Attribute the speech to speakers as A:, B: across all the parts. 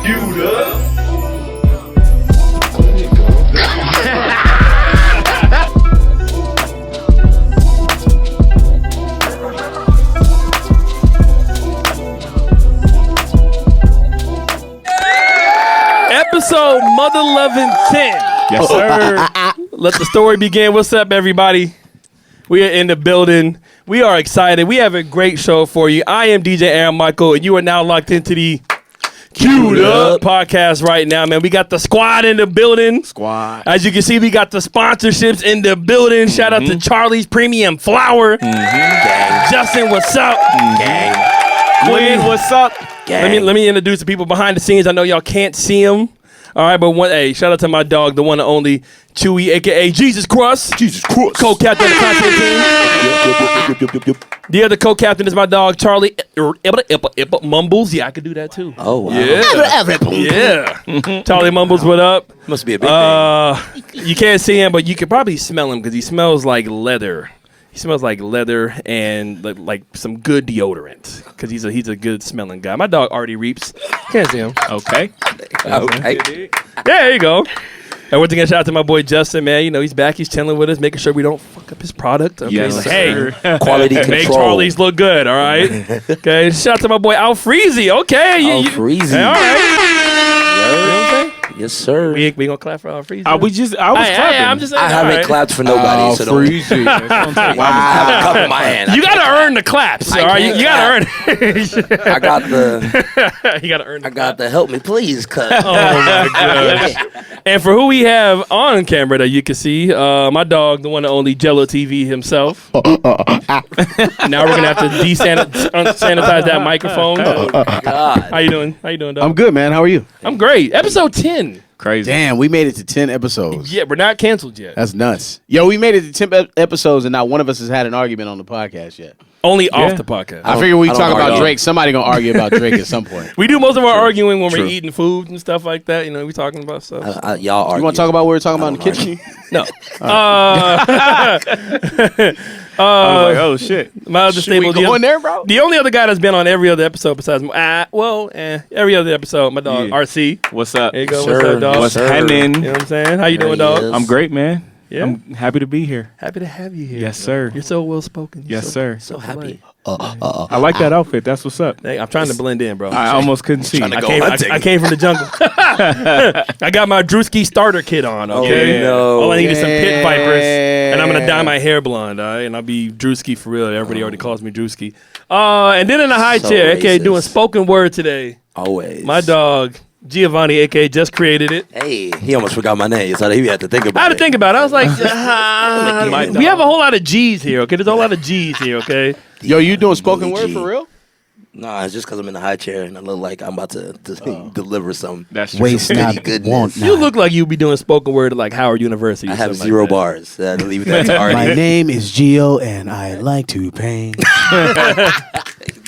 A: Queued up.
B: Episode Mother Loving 10.
C: Yes, sir.
B: Let the story begin. What's up, everybody? We are in the building. We are excited. We have a great show for you. I am DJ Aaron Michael, and you are now locked into the Queued Up podcast right now, man. We got the squad in the building.
C: Squad.
B: As you can see, we got the sponsorships in the building. Shout out to Charlie's Premium Flour.
D: Gang.
B: Justin, what's up?
D: Gang.
B: Quinn, what's up?
D: Gang.
B: Let me introduce the people behind the scenes. I know y'all can't see them. All right, but hey, shout out to my dog, the one and only Chewy, a.k.a. Jesus Crust.
C: Jesus Christ.
B: Co-captain of the content team. The other co-captain is my dog, Charlie Mumbles. Yeah, I could do that too.
D: Oh, wow.
B: Yeah. Charlie Mumbles, what up?
D: Must be a big thing.
B: You can't see him, but you can probably smell him because he smells like leather. He smells like leather and like some good deodorant because he's a good smelling guy. My dog already reaps. Can't see him.
C: Okay.
D: Okay.
B: Yeah, there you go. And once again, shout out to my boy Justin, man. You know, he's back. He's chilling with us, making sure we don't fuck up his product. Okay?
C: Yes,
B: hey,
D: Quality control.
B: make Charlie's look good, all right? Okay, shout out to my boy Al Freezy. Okay.
D: Freezy.
B: Hey, all right. You know what I'm saying?
D: Yes, sir.
B: We gonna clap for Al Freezy?
C: I was clapping.
B: I'm just saying.
D: I haven't clapped for nobody, so don't.
C: Freezy.
D: I have a cup in my hand.
B: You gotta earn the claps, all right? You gotta earn it.
D: I got the.
B: You gotta earn the
D: I got the help me please cut.
B: Oh my gosh. And for who we have on camera that you can see, my dog, the one and only Jello TV himself. Now we're gonna have to sanitize that microphone.
D: Oh God.
B: How you doing? Dog?
E: I'm good, man. How are you?
B: I'm great. Episode 10.
C: Crazy.
E: Damn, we made it to 10 episodes.
B: Yeah, we're not canceled yet.
E: That's nuts. Yo, we made it to 10 episodes, and not one of us has had an argument on the podcast yet.
B: Only off the podcast.
E: I figure we
D: I don't
E: talk about
D: argue.
E: Drake. Somebody gonna argue about Drake at some point.
B: We do most of our arguing when
D: True.
B: we're eating food and stuff like that. You know, we talking about stuff.
D: Y'all are.
E: You want to talk about what we were talking about in the kitchen?
B: No.
C: I was like, oh shit.
B: My other stable.
E: We going there, bro?
B: The only other guy that's been on every other episode besides every other episode, my dog
C: Yeah.
B: RC.
C: What's up?
B: There you go.
D: Sir.
B: What's up, dog?
C: What's
D: Sir.
C: happening?
B: You know what I'm saying? How you doing,
D: There he
B: dog?
D: is.
C: I'm great, man.
B: Yeah.
C: I'm happy to be here.
B: Happy to have you here.
C: Yes, sir.
B: You're so well spoken.
C: Yes, sir.
D: So happy.
C: I like that outfit. That's what's up.
B: I'm trying to blend in, bro.
C: I almost couldn't see.
D: Trying to
B: I
D: go
B: came,
D: hunting.
B: I came from the jungle. I got my Drewski starter kit on. Okay,
D: Oh, no.
B: all I need is some pit vipers, and I'm gonna dye my hair blonde. All right, and I'll be Drewski for real. Everybody already calls me Drewski. And then in the high
D: So
B: chair, aka doing
D: racist.
B: spoken word today.
D: Always.
B: My dog Giovanni, aka just created it.
D: Hey, he almost forgot my name, so he had to think about it.
B: I had to think about it. I was like,
D: My
B: we have a whole lot of G's here. Okay, there's a whole lot of G's here. Okay.
E: Yo, you doing spoken word
D: G.
E: for real?
D: Nah, it's just because I'm in the high chair and I look like I'm about to deliver some.
C: That's true.
E: Waste not,
D: goodness.
E: want
B: You
E: not.
B: look like you be doing spoken word at like Howard University.
D: I
B: or
D: have
B: something
D: 0
B: like that.
D: bars. Leave that to Artie.
E: My name is Gio, and I like to paint.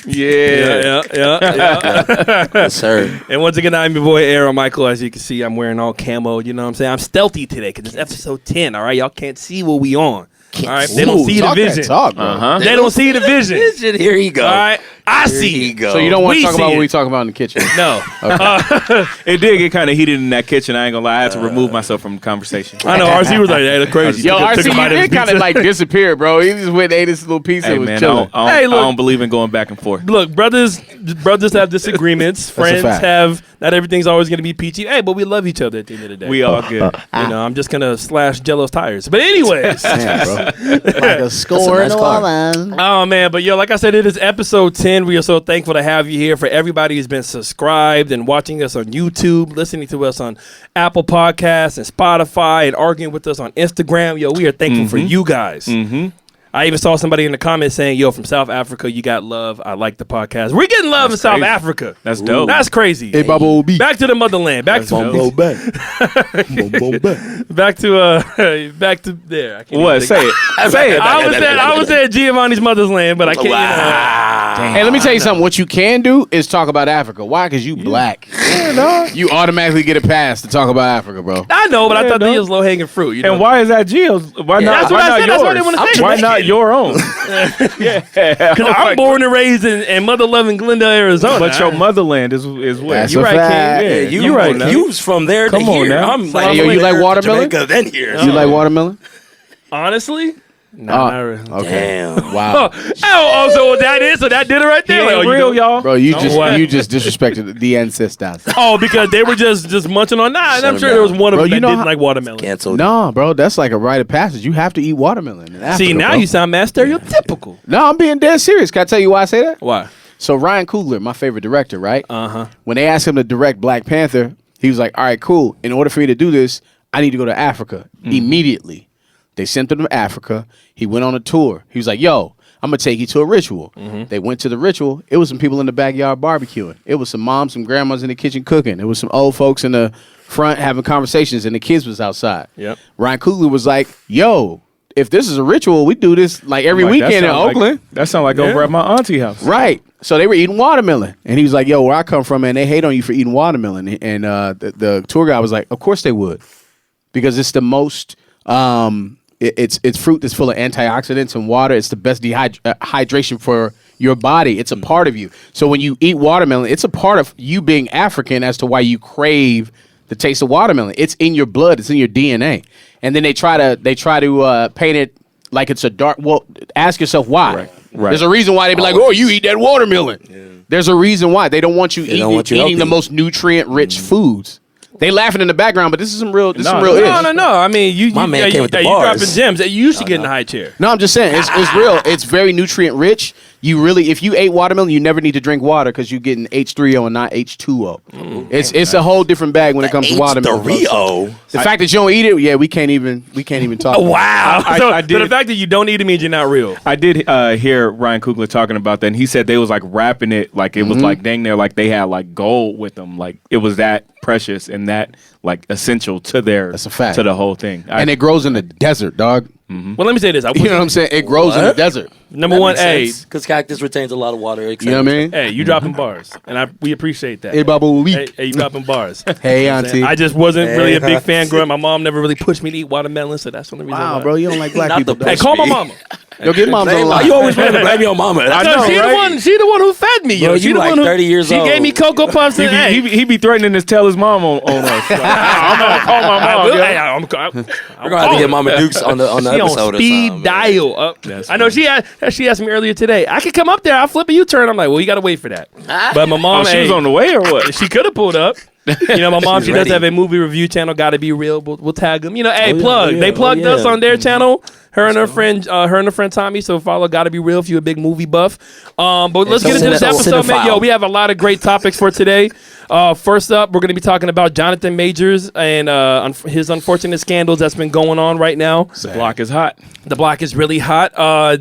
C: Yeah.
B: Yeah.
D: Yes, sir.
B: And once again, I'm your boy Aaron Michael. As you can see, I'm wearing all camo. You know what I'm saying? I'm stealthy today because it's episode 10. All right, y'all can't see what we on. All right, they don't see the
E: talk that
B: vision.
E: talk, bro.
C: Uh-huh.
B: They don't see the vision.
D: Here you go.
B: All right, I
D: Here
B: see.
D: you go.
E: So you don't want
B: We
E: to talk
B: see
E: about
B: it.
E: what we talk about in the kitchen?
B: No,
C: It did get kind of heated in that kitchen. I ain't gonna lie. I had to remove myself from the conversation.
B: I know. RC was like, "Hey, that's crazy."
E: Yo,
B: Took a
E: RC, you
B: bite of his
E: did kind of
B: pizza.
E: like disappear, bro. He just went and ate his little pizza
C: Hey
E: and was
C: man, I
E: chilling.
C: don't,
B: Hey, look.
C: I don't believe in going back and forth.
B: Look, brothers have disagreements.
E: a
B: Friends
E: fact.
B: have. Not everything's always going to be peachy. Hey, but we love each other at the end of the day.
C: We all good.
B: You know, I'm just gonna slash Jello's tires. But anyways.
E: Damn, bro.
F: Like a score
D: nice
F: in a
D: car.
F: woman.
B: Oh man, but yo, like I said, it is episode 10. We are so thankful to have you here. For everybody who's been subscribed and watching us on YouTube, listening to us on Apple Podcasts and Spotify, and arguing with us on Instagram. Yo, we are thankful for you guys.
C: Mm-hmm.
B: I even saw somebody in the comments saying, yo, from South Africa, you got love. I like the podcast. We're getting love
C: That's
B: in South
C: crazy.
B: Africa.
C: That's dope.
B: That's crazy.
E: Hey, Bubble B.
B: Back to the motherland. Back to
E: Bumbo back. Bumbo back.
B: back to there. I can't
C: What?
B: even
C: Say
B: think.
C: it. Say it.
B: I was at Giovanni's mother's land, but I can't.
D: Wow.
E: Hey, let me tell you something. What you can do is talk about Africa. Why? Because you black. You automatically get a pass to talk about Africa, bro.
B: I know, but I
C: Yeah,
B: thought
C: dog.
B: they was low hanging fruit. You know?
C: And why is that Gio's? Why not?
B: that's what
C: why
B: I
C: not
B: said.
C: yours?
B: That's why they wanna say
C: Why
B: it.
C: not your own? Yeah,
B: I'm born and raised in mother loving Glendale, Arizona.
C: but your motherland is where?
E: That's
B: You
E: a
B: right, King.
E: fact.
C: Yeah,
D: You
C: you right now.
D: You from there
C: Come
D: to
C: on
D: here.
C: now.
D: I'm like,
E: Hey, yo, you like
D: there to
E: watermelon?
D: Jamaica, then here.
E: You like watermelon?
B: Honestly, no.
E: Oh,
B: Not really.
E: okay.
D: Damn.
E: Wow.
B: Oh, so that did it right
C: He
B: there.
C: ain't
B: Like, oh, you
C: real,
B: don't-
C: y'all.
E: Bro, you
B: what?
E: just disrespected the ancestors.
B: Oh, because they were just munching on that. And I'm
D: Shut
B: sure
D: them
B: there was
D: down.
B: one of
E: Bro,
B: them
E: you
B: that
E: know
B: didn't
E: how-
B: like watermelon.
D: Canceled.
E: No, bro, that's like a rite of passage. You have to eat watermelon in Africa,
B: See, now
E: bro.
B: you sound mad stereotypical.
E: No, I'm being dead serious. Can I tell you why I say that?
B: Why?
E: So Ryan Coogler, my favorite director, right?
B: Uh-huh.
E: When they asked him to direct Black Panther, he was like, all right, cool. In order for me to do this, I need to go to Africa immediately. They sent him to Africa. He went on a tour. He was like, yo, I'm going to take you to a ritual. They went to the ritual. It was some people in the backyard barbecuing. It was some moms, some grandmas in the kitchen cooking. It was some old folks in the front having conversations, and the kids was outside.
B: Yep.
E: Ryan Coogler was like, yo, if this is a ritual, we do this like every
C: Like, that
E: weekend in
C: sound like-
E: Oakland.
C: That sound like over at my auntie house.
E: Right. So they were eating watermelon. And he was like, yo, where I come from, man, they hate on you for eating watermelon. And the tour guide was like, of course they would. Because it's the most, it's fruit that's full of antioxidants and water. It's the best hydration for your body. It's a part of you. So when you eat watermelon, it's a part of you being African as to why you crave the taste of watermelon. It's in your blood. It's in your DNA. And then they try to paint it like it's a dark. Well, ask yourself why.
C: Right.
E: There's a reason why they be like, oh, you eat that watermelon. There's a reason why they don't want you
D: don't want you
E: eating the
D: healthy.
E: most nutrient rich foods. They laughing in the background, but this is some real. This is some
C: No,
E: real.
B: No,
E: ish.
B: no. I mean, you
D: My man came with the
B: you
D: bars.
B: dropping gems. You used to get in the high chair.
E: No, I'm just saying it's real. It's very nutrient rich. You really, if you ate watermelon, you never need to drink water because you're getting H3O and not H2O. It's a whole different bag when it comes to watermelon.
D: The Rio.
E: The fact that you don't eat it, yeah, we can't even talk. about it.
B: Wow.
C: I
B: So
C: did-
B: the fact that you don't eat it means you're not real.
C: I did hear Ryan Coogler talking about that, and he said they was like wrapping it like it was like dang near like they had like gold with them, like it was that precious and that like essential to their
E: That's a fact.
C: to the whole thing.
E: And it grows in the desert, dog.
B: Well, let me say this. I
E: You know what I'm saying? It grows in the
D: What?
E: desert.
B: number one, hey,
D: Because cactus retains a lot of water.
E: You know what I mean?
B: hey, you dropping bars, and we appreciate that.
E: Hey, Babu,
B: Hey, you dropping bars.
E: Hey, auntie.
B: I just wasn't really a big
D: Hey,
B: fan growing up. My mom never really pushed me to eat watermelon, so that's the only reason.
E: Wow,
B: why.
E: bro, you don't like black
D: Not
E: people.
D: the
B: Hey,
E: dog.
B: call my mama.
E: Yo, get moms on the
D: Why
E: line.
D: you always want to blame your mama?
C: I
B: No,
C: know,
B: she
C: right?
B: the one who fed me.
D: Bro,
B: Yo. She
D: you
B: the
D: like
B: one who,
D: 30 years
B: she
D: old.
B: gave me Cocoa Puffs. And, hey,
C: he be threatening to tell his mom on us. Like, I'm gonna call my
B: I
C: mom.
B: will,
C: yo.
B: hey, I'm
D: We're gonna have to get Mama Dukes on the
B: She
D: episode
B: on
D: or
B: speed
D: something.
B: dial.
C: That's
B: I know she asked me earlier today. I could come up there. I'll flip a U-turn. I'm like, well, you got to wait for that. But my mom,
C: Oh, she was
B: hey,
C: on the way or what?
B: she could have pulled up. You know, my mom, she does
D: ready.
B: have a movie review channel. Got to be real. We'll tag them. You know, hey,
D: Oh, yeah,
B: plug.
D: oh, yeah,
B: They plugged
D: oh,
B: us
D: yeah.
B: on their channel. Her and her friend Tommy. So follow Got to Be Real if you're a big movie buff. But let's get into this episode, man. Yo, we have a lot of great topics for today. First up, we're going to be talking about Jonathan Majors and his unfortunate scandals that's been going on right now.
C: The block is hot.
B: The block is really hot.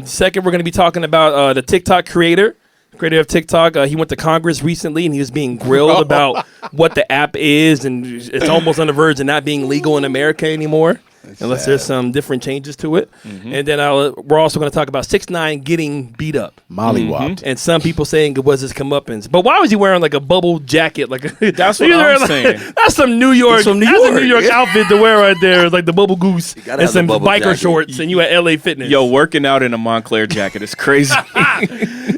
B: Second, we're going to be talking about the TikTok creator of TikTok. He went to Congress recently and he was being grilled about what the app is, and it's almost on the verge of not being legal in America anymore. Unless there's some different changes to it. And then we're also going to talk about 6ix9ine getting beat up.
E: Mollywopped.
B: And some people saying it was his comeuppance. But why was he wearing like a bubble jacket? Like
C: That's what
B: He's
C: I'm
B: wearing, like-
C: saying.
B: That's some New York.
D: It's from New
B: that's
D: York,
B: a New York
D: yeah.
B: outfit to wear right there. It's like the bubble goose
D: gotta
B: and
D: have the
B: some
D: bubble
B: biker
D: jacket.
B: shorts, and you at LA Fitness.
C: Yo, working out in a Montclair jacket is crazy.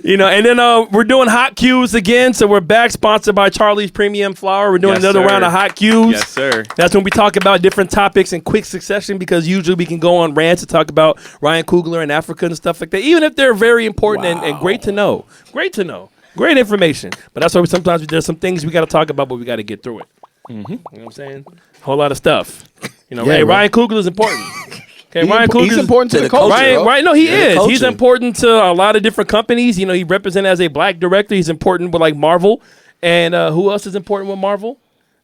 B: You know, and then we're doing hot cues again. So we're back, sponsored by Charlie's Premium Flour. We're doing
C: Yes,
B: another
C: sir.
B: round of hot cues.
C: Yes, sir.
B: That's when we talk about different topics in quick succession, because usually we can go on rants to talk about Ryan Coogler and Africa and stuff like that, even if they're very important and great to know. Great to know. Great information. But that's why sometimes there's some things we got to talk about, but we got to get through it. You know what I'm saying? Whole lot of stuff. You know,
E: Yeah,
B: hey,
E: bro.
B: Ryan Coogler is important. Okay, Ryan Coogler
E: He's important to the culture.
B: Ryan,
E: bro.
B: no, he
D: Yeah,
B: is.
D: culture.
B: He's important to a lot of different companies. You know, he represented as a black director. He's important with like Marvel. And who else is important with Marvel?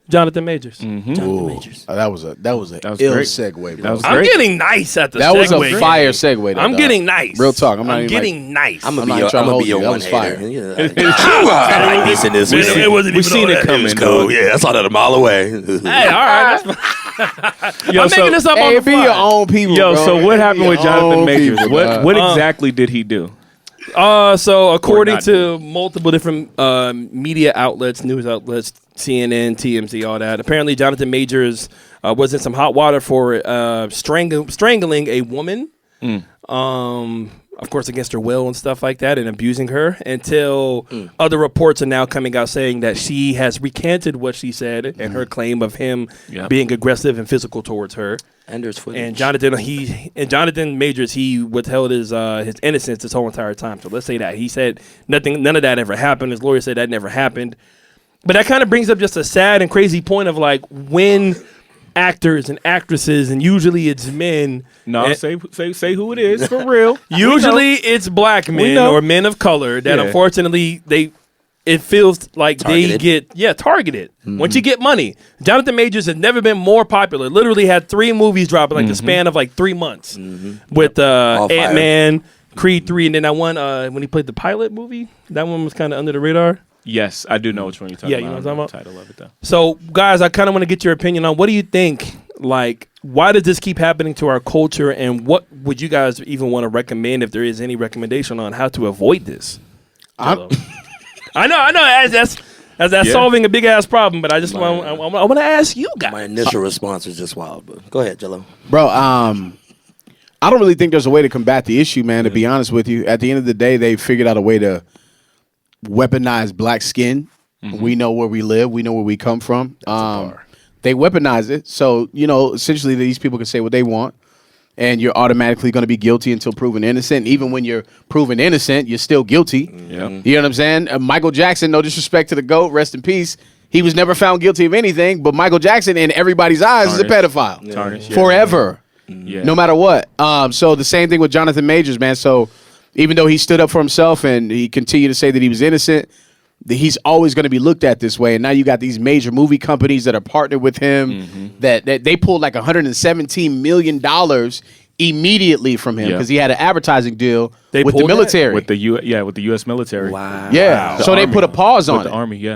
B: Jonathan Majors.
D: Jonathan Majors.
E: Oh, that was a
C: was
E: ill
C: great.
E: segue, bro.
C: That was
B: I'm
C: great.
B: getting nice at the
E: That was
B: segue.
E: a fire segue. Though,
B: I'm
E: dog.
B: getting nice.
E: Real talk. I'm not even
B: getting nice.
D: I'm
E: I'm
D: gonna
E: not
D: be
E: trying to hold
D: your
E: you. That
D: one
E: was
D: hater.
E: fire.
D: Yeah. I like this and this.
B: It wasn't
C: We
B: even
C: seen
B: all
C: it
B: that.
C: coming.
D: It's cool. Yeah, I saw that a mile away.
B: Hey, all right. That's
C: Yo,
B: I'm making this up on
E: Hey,
B: the
E: be
B: fly.
E: your own people.
C: Yo,
E: bro.
C: so what
E: Be
C: happened
E: your
C: with Jonathan
E: own
C: Majors?
E: people,
C: What
E: dog.
C: what exactly did he do?
B: So according
C: not
B: to multiple different media outlets, news outlets, CNN, TMZ, all that. Apparently, Jonathan Majors was in some hot water for strangling a woman. Of course, against her will and stuff like that, and abusing her, until other reports are now coming out saying that she has recanted what she said and her claim of him being aggressive and physical towards her.
D: And there's footage.
B: And Jonathan Majors, he withheld his innocence this whole entire time. So let's say that he said none of that ever happened. His lawyer said that never happened. But that kind of brings up just a sad and crazy point of like when actors and actresses, and usually it's men.
C: No, say who it is for real.
B: Usually it's black men or men of color that unfortunately it feels like
D: Targeted.
B: they get targeted. Once you get money. Jonathan Majors has never been more popular. Literally had 3 movies drop in like the span of like 3 months with Ant-Man, Creed 3, and then that one when he played the pilot movie. That one was kind of under the radar.
C: Yes, I do know which one you're talking about.
B: You know what I'm talking about?
C: The title of it though.
B: So, guys, I kind of want to get your opinion on what do you think? Like, why does this keep happening to our culture, and what would you guys even want to recommend if there is any recommendation on how to avoid this? I know. That's solving a big ass problem, but I just want to ask you guys.
D: My initial response is just wild, but go ahead, Jello.
E: Bro, I don't really think there's a way to combat the issue, man, to be honest with you. At the end of the day, they figured out a way to weaponize black skin. We know where we live. We know where we come from. They weaponize it. So, essentially these people can say what they want, and you're automatically going to be guilty until proven innocent. Even when you're proven innocent, you're still guilty. You know what I'm saying? Michael Jackson, no disrespect to the GOAT, rest in peace. He was never found guilty of anything, but Michael Jackson, in everybody's eyes, is a pedophile.
C: Tarnished.
E: Forever. No matter what. So the same thing with Jonathan Majors, man. So even though he stood up for himself and he continued to say that he was innocent, he's always going to be looked at this way. And now you got these major movie companies that are partnered with him that they pulled like $117 million immediately from him because he had an advertising deal with the military.
C: With the U.S. military.
D: Wow.
E: Yeah. So they put a pause on
C: with
E: it.
C: the Army,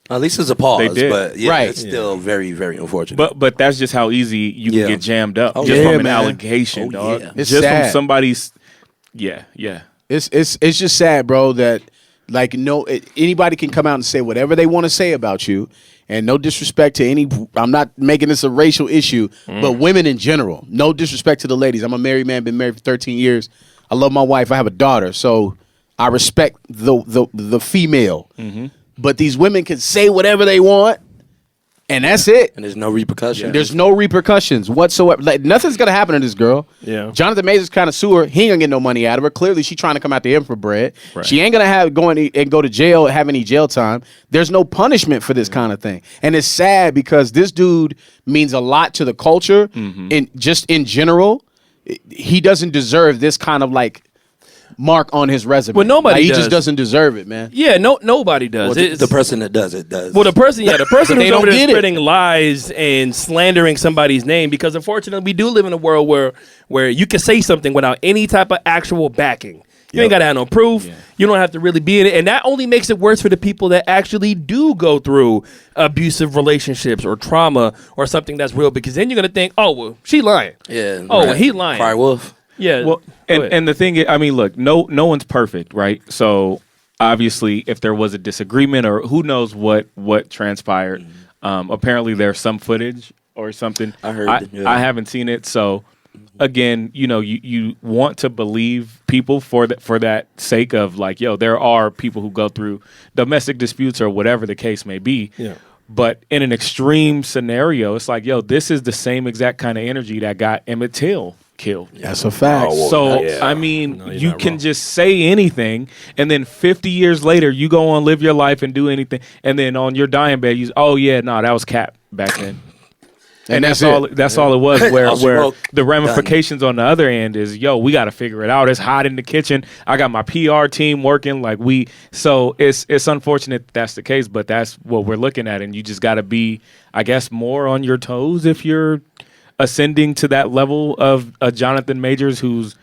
D: At least it's a pause,
C: They did.
D: but
E: Right.
D: it's still very, very unfortunate.
C: But that's just how easy you can get jammed up
D: Oh,
C: just
D: yeah,
C: from an
E: man.
C: allegation,
D: Oh,
C: dog.
D: yeah.
E: It's
C: just
E: sad.
C: from somebody's. Yeah.
E: It's just sad, bro, that like anybody can come out and say whatever they want to say about you, and no disrespect to any. I'm not making this a racial issue, but women in general. No disrespect to the ladies. I'm a married man, been married for 13 years. I love my wife. I have a daughter, so I respect the female. But these women can say whatever they want, and that's it.
D: And there's no repercussions.
E: There's no repercussions whatsoever. Like nothing's gonna happen to this girl.
B: Yeah.
E: Jonathan Majors kind of sue her. He ain't gonna get no money out of her. Clearly, she's trying to come after him for bread.
C: Right.
E: She ain't gonna go to jail, have any jail time. There's no punishment for this kind of thing, and it's sad because this dude means a lot to the culture, and just in general, he doesn't deserve this kind of like mark on his resume.
B: Well, nobody
E: Like, he
B: does.
E: just doesn't deserve it, man.
B: Yeah, nobody does.
D: Well, the person that does it does.
B: Well, the person
E: But they
B: who's
E: don't
B: over there
E: get it.
B: spreading lies and slandering somebody's name, because unfortunately we do live in a world where you can say something without any type of actual backing. You ain't got to have no proof.
C: Yeah.
B: You don't have to really be in it. And that only makes it worse for the people that actually do go through abusive relationships or trauma or something that's real, because then you're going to think, oh, well, she lying.
D: Yeah.
B: Oh, well, he lying.
D: Cry wolf.
B: Yeah.
C: Well,
B: Go ahead.
C: and the thing is, I mean, look, no one's perfect, right? So obviously, if there was a disagreement or who knows what transpired, apparently there's some footage or something.
D: I heard.
C: I haven't seen it, so again, you want to believe people for that sake of like, yo, there are people who go through domestic disputes or whatever the case may be.
B: Yeah.
C: But in an extreme scenario, it's like, yo, this is the same exact kind of energy that got Emmett Till killed.
E: That's a fact.
C: So,
B: yeah.
C: I mean,
B: No, you're
C: you
B: not
C: can
B: wrong.
C: just say anything, and then 50 years later, you go on, live your life, and do anything, and then on your dying bed, that was cap back then. And that's all. That's all it was. Where
D: I'll smoke.
C: the ramifications on the other end is, yo, we got to figure it out. It's hot in the kitchen. I got my PR team working. So it's unfortunate that's the case, but that's what we're looking at, and you just got to be, I guess, more on your toes if you're ascending to that level of a Jonathan Majors who's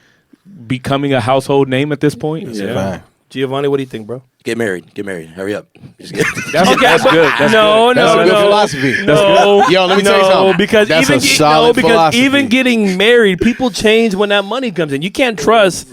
C: becoming a household name at this point.
B: Yeah. Giovanni, what do you think, bro?
D: Get married. Get married. Hurry up. Just get.
C: That's good. That's
B: no,
C: good.
B: no,
E: That's a good
B: no.
E: philosophy.
B: No,
E: Yo, let me tell you something.
B: Because
E: That's
B: even
E: a solid philosophy.
B: even getting married, people change when that money comes in. You can't trust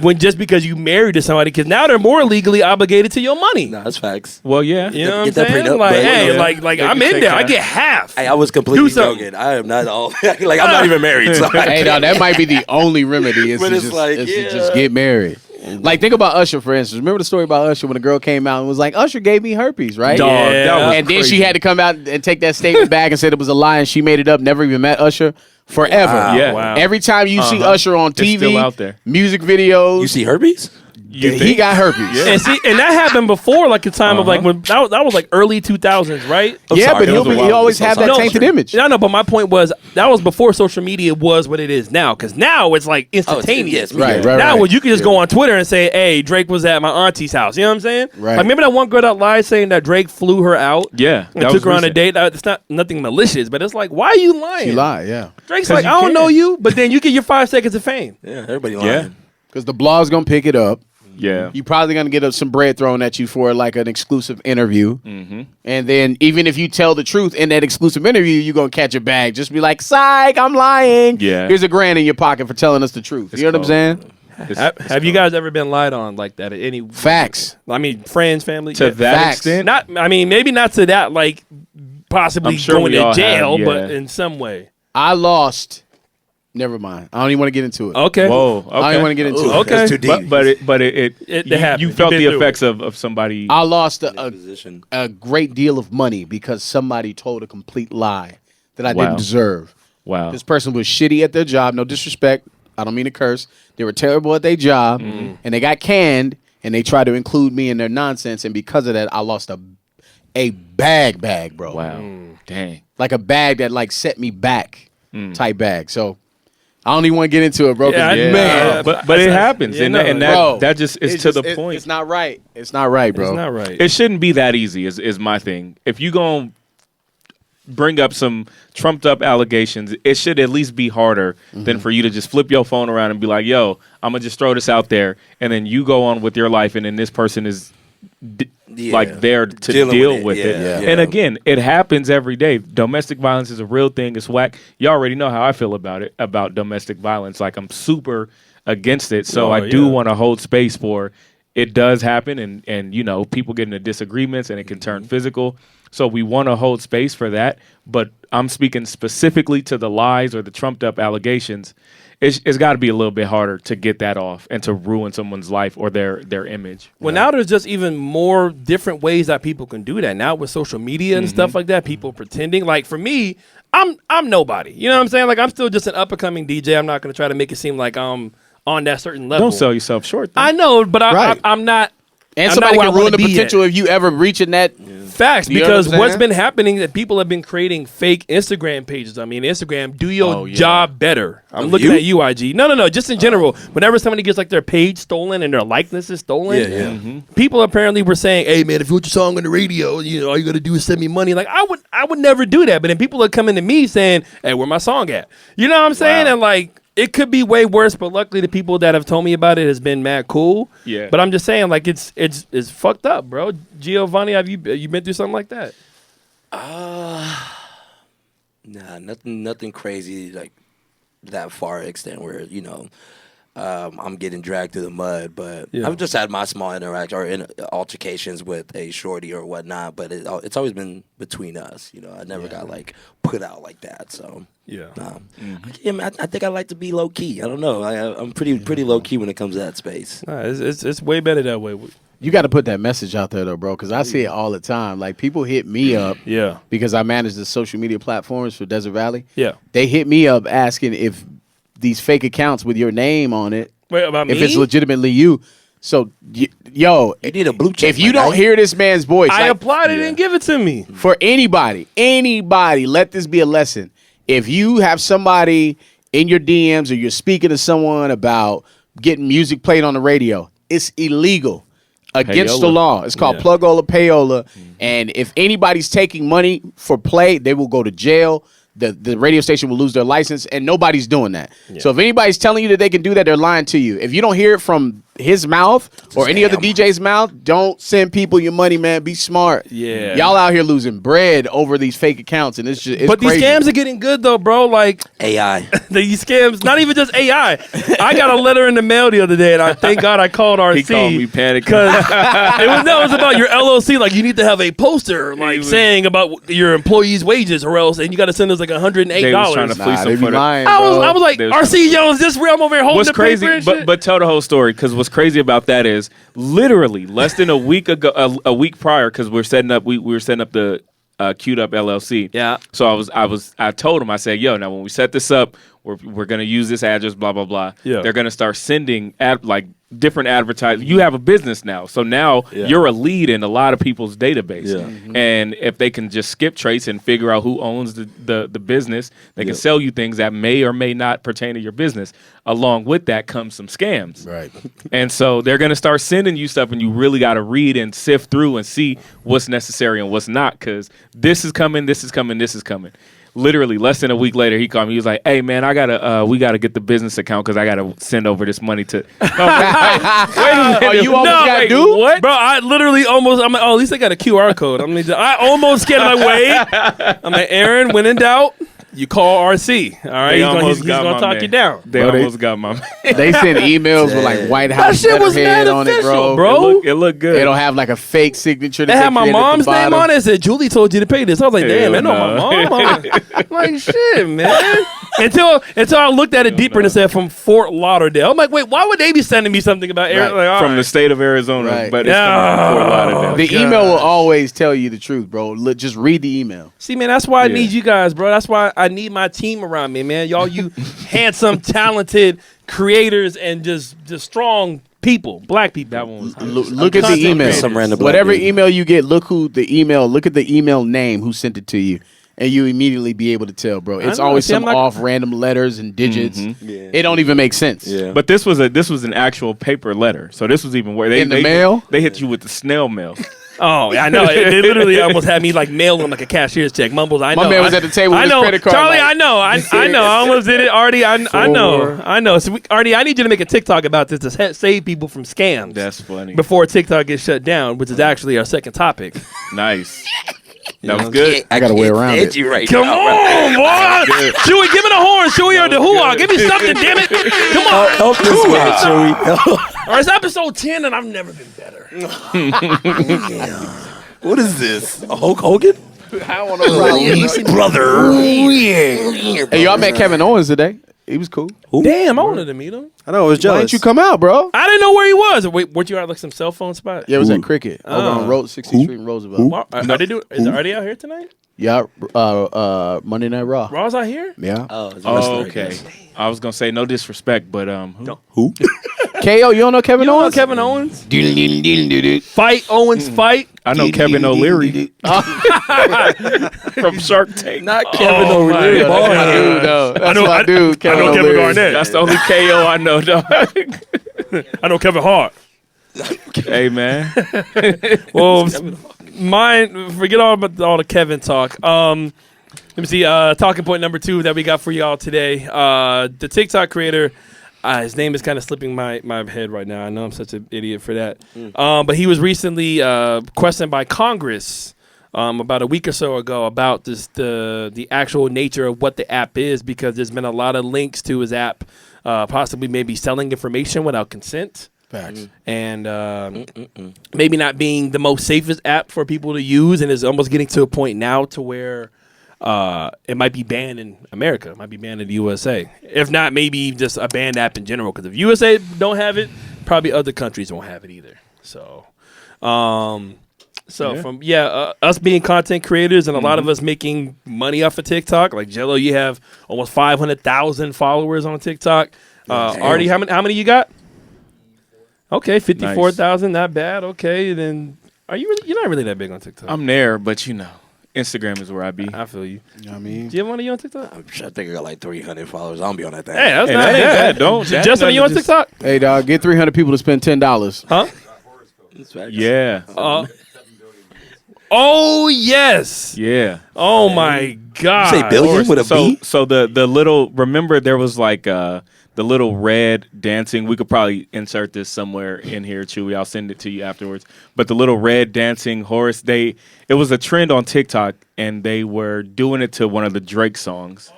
B: when just because you married to somebody, because now they're more legally obligated to your money.
D: Nah, that's facts.
C: Well, yeah.
B: You know what I'm
D: Get that
B: saying?
D: prenup,
B: Like,
D: but,
B: hey,
D: yeah.
B: like
C: They
B: I'm
C: can
B: in
C: take
B: there. I
C: that.
B: get half.
D: Hey, I was completely
B: Do something.
D: joking. I am not all like I'm not even married. So
E: Hey, no, that might be the only remedy is,
D: But
E: to
D: it's
E: just,
D: like,
E: is to
D: yeah.
E: just get married. Like, think about Usher, for instance. Remember the story about Usher when a girl came out and was like, Usher gave me herpes, right?
C: Dog,
B: Yeah.
C: that was
E: And then
C: crazy.
E: she had to come out and take that statement back and said it was a lie and she made it up, never even met Usher forever.
D: Wow.
C: Yeah.
B: Wow.
E: Every time you see Usher on
C: It's
E: TV,
C: still out there.
E: music videos,
D: you see herpes?
E: he got herpes.
B: And see, and that happened before, like the time of like when that was like early 2000s, right?
D: I'm
E: Yeah,
D: sorry,
E: but
D: that was a
E: he
D: while
E: always
D: ago.
E: have
D: So
E: that
D: sorry.
E: tainted image.
B: No, but my point was that was before social media was what it is now. Because now it's like instantaneous.
D: yes,
E: Right,
D: yeah.
E: right,
B: Now,
E: right.
B: when you can just go on Twitter and say, "Hey, Drake was at my auntie's house." You know what I'm saying?
E: Right.
B: Like, remember that one girl that lied saying that Drake flew her out?
C: Yeah,
B: And
C: that
B: took
C: was
B: her on a
C: recent.
B: date. It's not nothing malicious, but it's like, why are you lying?
E: She lied, yeah.
B: Drake's
C: 'Cause
B: like,
C: you
B: I don't
C: can.
B: know you, but then you get your 5 seconds of fame.
D: Yeah, everybody
C: Yeah.
D: lying.
E: Because the blog's going to pick it up.
C: Yeah.
E: You probably going to get some bread thrown at you for like an exclusive interview.
C: Mm-hmm.
E: And then even if you tell the truth in that exclusive interview, you're going to catch a bag. Just be like, psych, I'm lying.
C: Yeah.
E: Here's $1,000 in your pocket for telling us the truth.
C: It's
E: You know what I'm
C: cold.
E: saying?
B: Have you guys ever been lied on like that at any
E: Facts.
B: I mean, friends, family.
C: To
B: Yeah.
C: that
E: Facts.
C: extent?
B: Not. I mean, maybe not to that. Like, possibly
C: I'm sure
B: going
C: we
B: to
C: all
B: jail,
C: have,
B: but
C: yeah.
B: in some way.
E: I lost. Never mind. I don't even want to get into it.
B: Okay.
C: Whoa. Okay.
E: I don't even want to get into
D: Ooh,
E: it.
B: Okay.
D: that's too deep.
B: It
C: you,
B: happened.
C: you
B: You've
C: felt
B: been
C: the
B: through
C: effects of somebody.
E: I lost a
D: position.
E: great deal of money because somebody told a complete lie that I
C: Wow.
E: didn't deserve.
C: Wow.
E: This person was shitty at their job. No disrespect. I don't mean to curse. They were terrible at their job,
C: Mm-hmm.
E: and they got canned, and they tried to include me in their nonsense. And because of that, I lost a bag, bro.
C: Wow. Dang.
E: Like a bag that like set me back
C: Mm.
E: type bag. So I don't even want to get into it, bro. 'cause
B: Yeah,
C: Yeah.
E: man,
C: but it happens,
B: Yeah,
C: and,
B: no,
C: that, and that,
E: bro,
C: that just is
E: it's
C: to
E: just-
C: the point.
E: It's not right. It's not right, bro.
B: It's not right.
C: It shouldn't be that easy. Is my thing. If you gonna bring up some trumped up allegations, it should at least be harder than for you to just flip your phone around and be like, "Yo, I'm gonna just throw this out there," and then you go on with your life, and then this person is
D: Yeah.
C: like there to
D: Dealing
C: deal
D: with
C: with
D: it,
C: it.
D: yeah.
C: And
D: Yeah.
C: again, it happens every day. Domestic violence is a real thing. It's whack. You already know how I feel about it, about domestic violence. Like, I'm super against it. So
B: Oh,
C: I do
B: yeah.
C: want to hold space for it does happen, and you know, people get into disagreements and it can turn physical. So we want to hold space for that. But I'm speaking specifically to the lies or the trumped up allegations. It's got to be a little bit harder to get that off and to ruin someone's life or their image.
B: Well, now there's just even more different ways that people can do that. Now with social media and stuff like that, people pretending. Like for me, I'm nobody. You know what I'm saying? Like I'm still just an up and coming DJ. I'm not going to try to make it seem like I'm on that certain level.
C: Don't sell yourself short. Then.
B: I know, but
E: Right.
B: I'm not.
E: And
B: I'm
E: somebody
B: not where
E: can
B: I
E: ruin
B: wanna
E: the
B: be
E: potential
B: at.
E: if you ever reaching that.
B: Facts,
E: You know
B: because
E: what I'm
B: what's
E: saying?
B: been happening that people have been creating fake Instagram pages. I mean, Instagram, do your
C: Oh, yeah.
B: job better. I'm
D: Of
B: looking
D: you?
B: at you, IG. No, just in general. Whenever somebody gets like their page stolen and their likeness is stolen,
D: Yeah.
B: people apparently were saying, "Hey, man, if you want your song on the radio, you know, all you got to do is send me money." Like I would never do that. But then people are coming to me saying, "Hey, where my song at?" You know what I'm saying?
C: Wow.
B: And like. It could be way worse, but luckily the people that have told me about it has been mad cool.
C: Yeah.
B: But I'm just saying, like it's fucked up, bro. Giovanni, have you been through something like that?
D: Nah, nothing crazy like that far extent where I'm getting dragged through the mud. But
B: Yeah.
D: I've just had my small interaction or altercations with a shorty or whatnot. But it's always been between us. You know, I never got like put out like that. So
B: Yeah.
D: I think I like to be low key. I don't know. I'm pretty low key when it comes to that space.
B: Nah, it's way better that way.
E: You got to put that message out there though, bro, because I see it all the time. Like people hit me up
B: Yeah.
E: because I manage the social media platforms for Desert Valley.
B: Yeah.
E: They hit me up asking if these fake accounts with your name on it,
B: Wait, about
E: if
B: me?
E: it's legitimately you. So, yo,
D: You need a blue check.
E: if you
D: my
E: don't
D: guy.
E: hear this man's voice,
B: I
E: like,
B: applied it and give it to me.
E: for anybody, let this be a lesson. If you have somebody in your DMs or you're speaking to someone about getting music played on the radio, it's illegal. Against the
C: Payola.
E: law. It's called
B: Yeah.
E: plugola payola. And if anybody's taking money for play, they will go to jail. The radio station will lose their license, and nobody's doing that. So if anybody's telling you that they can do that, they're lying to you. If you don't hear it from his mouth or any other DJ's mouth. Don't send people your money, man. Be smart.
B: Yeah.
E: Y'all out here losing bread over these fake accounts, and it's
B: But
E: crazy.
B: these scams are getting good though, bro. Like
D: AI.
B: these scams, not even just AI. I got a letter in the mail the other day, and I thank God I called RC.
C: He called me panicking.
B: because it was about your LLC. Like you need to have a poster, like saying about your employees' wages, or else, and you got to send us like $108.
C: They was trying to fleece
E: Nah,
C: them
E: they be
C: for the-
E: lying,
B: I
E: bro.
B: was like,
C: They was
B: RC, yo, is this real? I'm over here holding
C: What's
B: the
C: crazy,
B: paper and
C: but
B: shit.
C: but tell the whole story, because what's crazy about that is literally less than a week ago, a week prior, because we were setting up the queued up LLC.
B: Yeah.
C: So I told him, I said, yo, now when we set this up, we're gonna use this address, blah blah blah.
B: Yeah.
C: They're gonna start sending different advertising. You have a business now, so now you're a lead in a lot of people's database.
D: Yeah.
C: And if they can just skip trace and figure out who owns the business, they can sell you things that may or may not pertain to your business. Along with that comes some scams.
E: Right.
C: And so they're going to start sending you stuff, and you really got to read and sift through and see what's necessary and what's not, because this is coming, this is coming, this is coming. Literally less than a week later, he called me. He was like, "Hey man, we gotta get the business account because I gotta send over this money to." Wait a minute.
E: Oh, you almost got
C: wait,
E: due?
C: what?
B: Bro, I literally almost. I'm like, oh, at least they got a QR code. I almost scanned. I'm like, wait. I'm like, Aaron, when in doubt, you call RC. All right, he's gonna talk you down.
C: They
E: Bro,
C: almost got my man.
E: They send emails with like White House
B: shit was
E: letterhead
B: mad
E: on it,
B: official,
E: bro.
B: bro.
C: It looked good.
E: It'll have like a fake signature.
B: They had my mom's name on it. It said Julie told you to pay this. I was like, damn,
C: Hell
B: man, no, my
C: no.
B: mom. I'm like, shit, man. Until I looked at it deeper and it said from Fort Lauderdale. I'm like, wait, why would they be sending me something about Aaron?
E: Right.
B: Like, all
C: From
B: right.
C: the state of Arizona,
E: Right.
C: but it's coming from Fort Lauderdale.
E: The
B: God.
E: email will always tell you the truth, bro. Just read the email.
B: See, man, that's why I
C: Yeah.
B: need you guys, bro. That's why I need my team around me, man. Y'all, you handsome, talented creators and just strong people, black people.
C: That one was
E: Look at the
B: content
E: email.
B: creator.
D: Some random black
E: Whatever
D: dude.
E: email you get, look at the email name who sent it to you, and you immediately be able to tell, bro. It's
B: know.
E: always
B: See, I'm
E: some
B: not-
E: off random letters and digits.
D: Yeah.
E: It don't even make sense.
D: Yeah.
C: But this was an actual paper letter. So this was even where
E: In the mail?
C: They hit you with the snail mail.
B: Oh, I know. They literally almost had me like mail them like a cashier's check. Mumbles, I know.
E: My man was at the table with
B: I
E: his
B: know.
E: credit card,
B: Charlie,
E: like,
B: I know. I know. I almost did it. Artie, I know. So Artie, I need you to make a TikTok about this to save people from scams.
C: That's funny.
B: Before TikTok gets shut down, which is actually our second topic.
C: Nice. That was good.
E: I gotta way around it.
D: Edgy right
B: Come
D: now.
B: on, boy. Chewy, give me the horn. Chewy or the hoo-ah. Give me something, damn it. Come on.
D: Help this man, Joey.
B: All right, it's episode 10, and I've never been better.
D: What is this? A Hulk Hogan?
A: Brother.
E: Hey, y'all met Kevin Owens today. He was cool.
B: Damn, I wanted to meet him.
A: I know, I was
E: Why
A: jealous.
E: didn't you come out, bro?
B: I didn't know where he was. Wait, weren't you at like some cell phone spot?
E: Yeah, it was at Cricket over on 16th Street in Roosevelt.
B: Well, are they doing? Is Artie out here tonight?
E: Yeah, Monday Night Raw.
B: Raw's out here?
E: Yeah.
C: Oh, okay. I was gonna say no disrespect, but
E: Who? KO, you don't know Kevin
B: You know
E: Owens?
B: Kevin Owens? Fight Owens fight.
C: I know Kevin O'Leary from Shark Tank.
D: Not Kevin O'Leary.
E: Yeah, that's my dude, though. That's
B: know-
E: my dude,
B: I
E: Kevin
B: know Kevin
E: O'Leary.
B: Garnett.
C: That's the only KO I know, dog.
B: I know Kevin Hart.
C: Hey man,
B: Well, mine. Forget all about all the Kevin talk. Let me see. Talking point number 2 that we got for y'all today. The TikTok creator. His name is kind of slipping my head right now. I know I'm such an idiot for that. But he was recently questioned by Congress about a week or so ago about the actual nature of what the app is, because there's been a lot of links to his app, possibly maybe selling information without consent.
E: Facts.
B: And maybe not being the most safest app for people to use, and is almost getting to a point now to where it might be banned in America. It might be banned in the USA. If not, maybe just a banned app in general. Because if USA don't have it, probably other countries won't have it either. So, us being content creators and a lot of us making money off of TikTok. Like Jello, you have almost 500,000 followers on TikTok. Artie, how many you got? Okay, 54,000. Not bad. Okay, then you're not really that big on TikTok.
C: I'm there, but Instagram is where I be.
B: I feel you.
E: You know what I mean?
B: Do you have one of you on TikTok?
D: I think I got like 300 followers. I don't be on that thing.
B: Hey, that's
C: Hey,
B: not
C: that ain't
B: bad.
C: bad. Don't- that-
B: Justin, are you on
C: just-
B: TikTok?
E: Hey, dog, get 300 people to spend $10.
B: Huh?
D: That's facts.
C: Yeah.
B: Oh yes.
C: Yeah.
B: Oh my God.
D: Say billion with a
C: So
D: B?
C: so the little, remember there was like the little red dancing. We could probably insert this somewhere in here, Chewy. I'll send it to you afterwards. But the little red dancing horse, it was a trend on TikTok, and they were doing it to one of the Drake songs.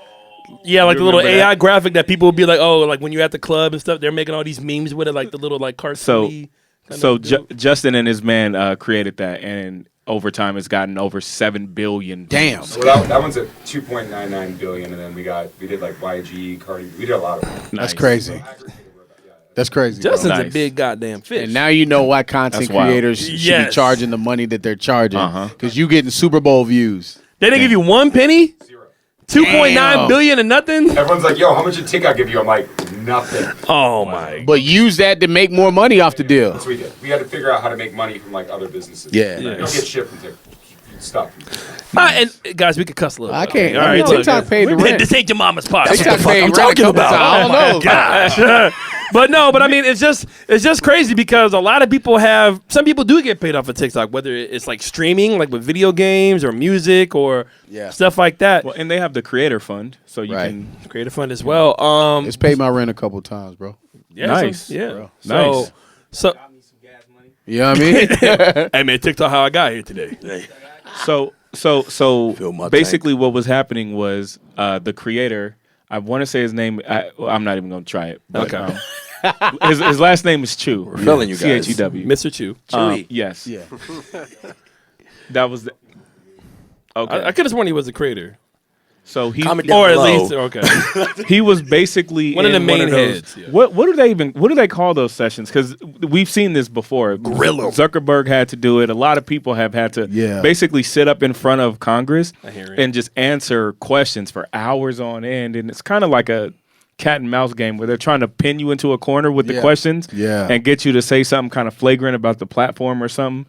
B: Yeah, like
C: You
B: the little
C: remember
B: AI
C: that?
B: graphic that people would be like, oh, like when you're at the club and stuff, they're making all these memes with it, like the little like cartoony.
C: So Justin and his man created that, and over time it's gotten over 7 billion.
E: Damn.
C: views.
A: Well, that one's at 2.99 billion, and then we did like YG, Cardi. We did a lot of them.
E: That's
C: Nice.
E: crazy. That's crazy. bro.
B: Justin's a
C: Nice.
B: big goddamn fish.
E: And now you know why content
C: That's wild.
E: creators should be
B: Yes.
E: charging the money that they're charging.
C: Uh-huh.
E: Because you getting Super Bowl views.
B: they didn't give you 1 penny, 2.9
E: Damn.
B: billion, and nothing.
A: Everyone's like, "Yo, how much did TikTok give you?" I'm like, "Nothing."
B: Oh my.
E: But use that to make more money off the deal.
A: That's what we did. We had to figure out how to make money from like other businesses.
E: Yeah.
A: You don't get shit from TikTok. Stuff.
B: And guys, we could cuss a little.
E: I
B: bit.
E: can't.
B: All
E: I mean,
B: right, look,
E: TikTok paid the rent.
B: This ain't your mama's podcast.
E: TikTok
D: fuck
E: paid
D: I'm
E: rent
D: talking
E: a couple
D: about.
E: times. I don't know.
B: Gosh. But I mean, it's just crazy because a lot of people some people do get paid off of TikTok, whether it's like streaming, like with video games or music or
E: Yeah.
B: stuff like that.
C: Well, and they have the creator fund, so you
E: Right.
C: can.
B: Creative fund as well.
E: It's paid my rent a couple times, bro.
B: Yeah,
C: Nice,
B: yeah.
C: bro.
B: So,
C: Nice.
B: so
E: You know what I mean?
B: hey man, TikTok, how I got here today.
C: So
D: Fill my
C: basically what was happening was the creator, I want to say his name, I'm not even going to try it. But,
B: Okay.
C: his last name is Chew. We're
D: failing you guys.
C: C-H-E-W.
B: Mr. Chew.
D: Chewy.
C: Yes.
E: Yeah.
C: That was the... Okay.
B: I could have sworn he was the creator.
C: So he...
D: Comment down
B: Or at
D: below.
B: least, okay.
C: He was basically
B: One of the
C: in
B: main
C: those-
B: heads, yeah.
C: What do they call those sessions? Because we've seen this before.
D: Grillo.
C: Zuckerberg had to do it. A lot of people have had to
E: Yeah.
C: basically sit up in front of Congress
B: hear it.
C: and just answer questions for hours on end. And it's kind of like a cat and mouse game where they're trying to pin you into a corner with the
E: Yeah.
C: questions
E: Yeah.
C: and get you to say something kind of flagrant about the platform or something.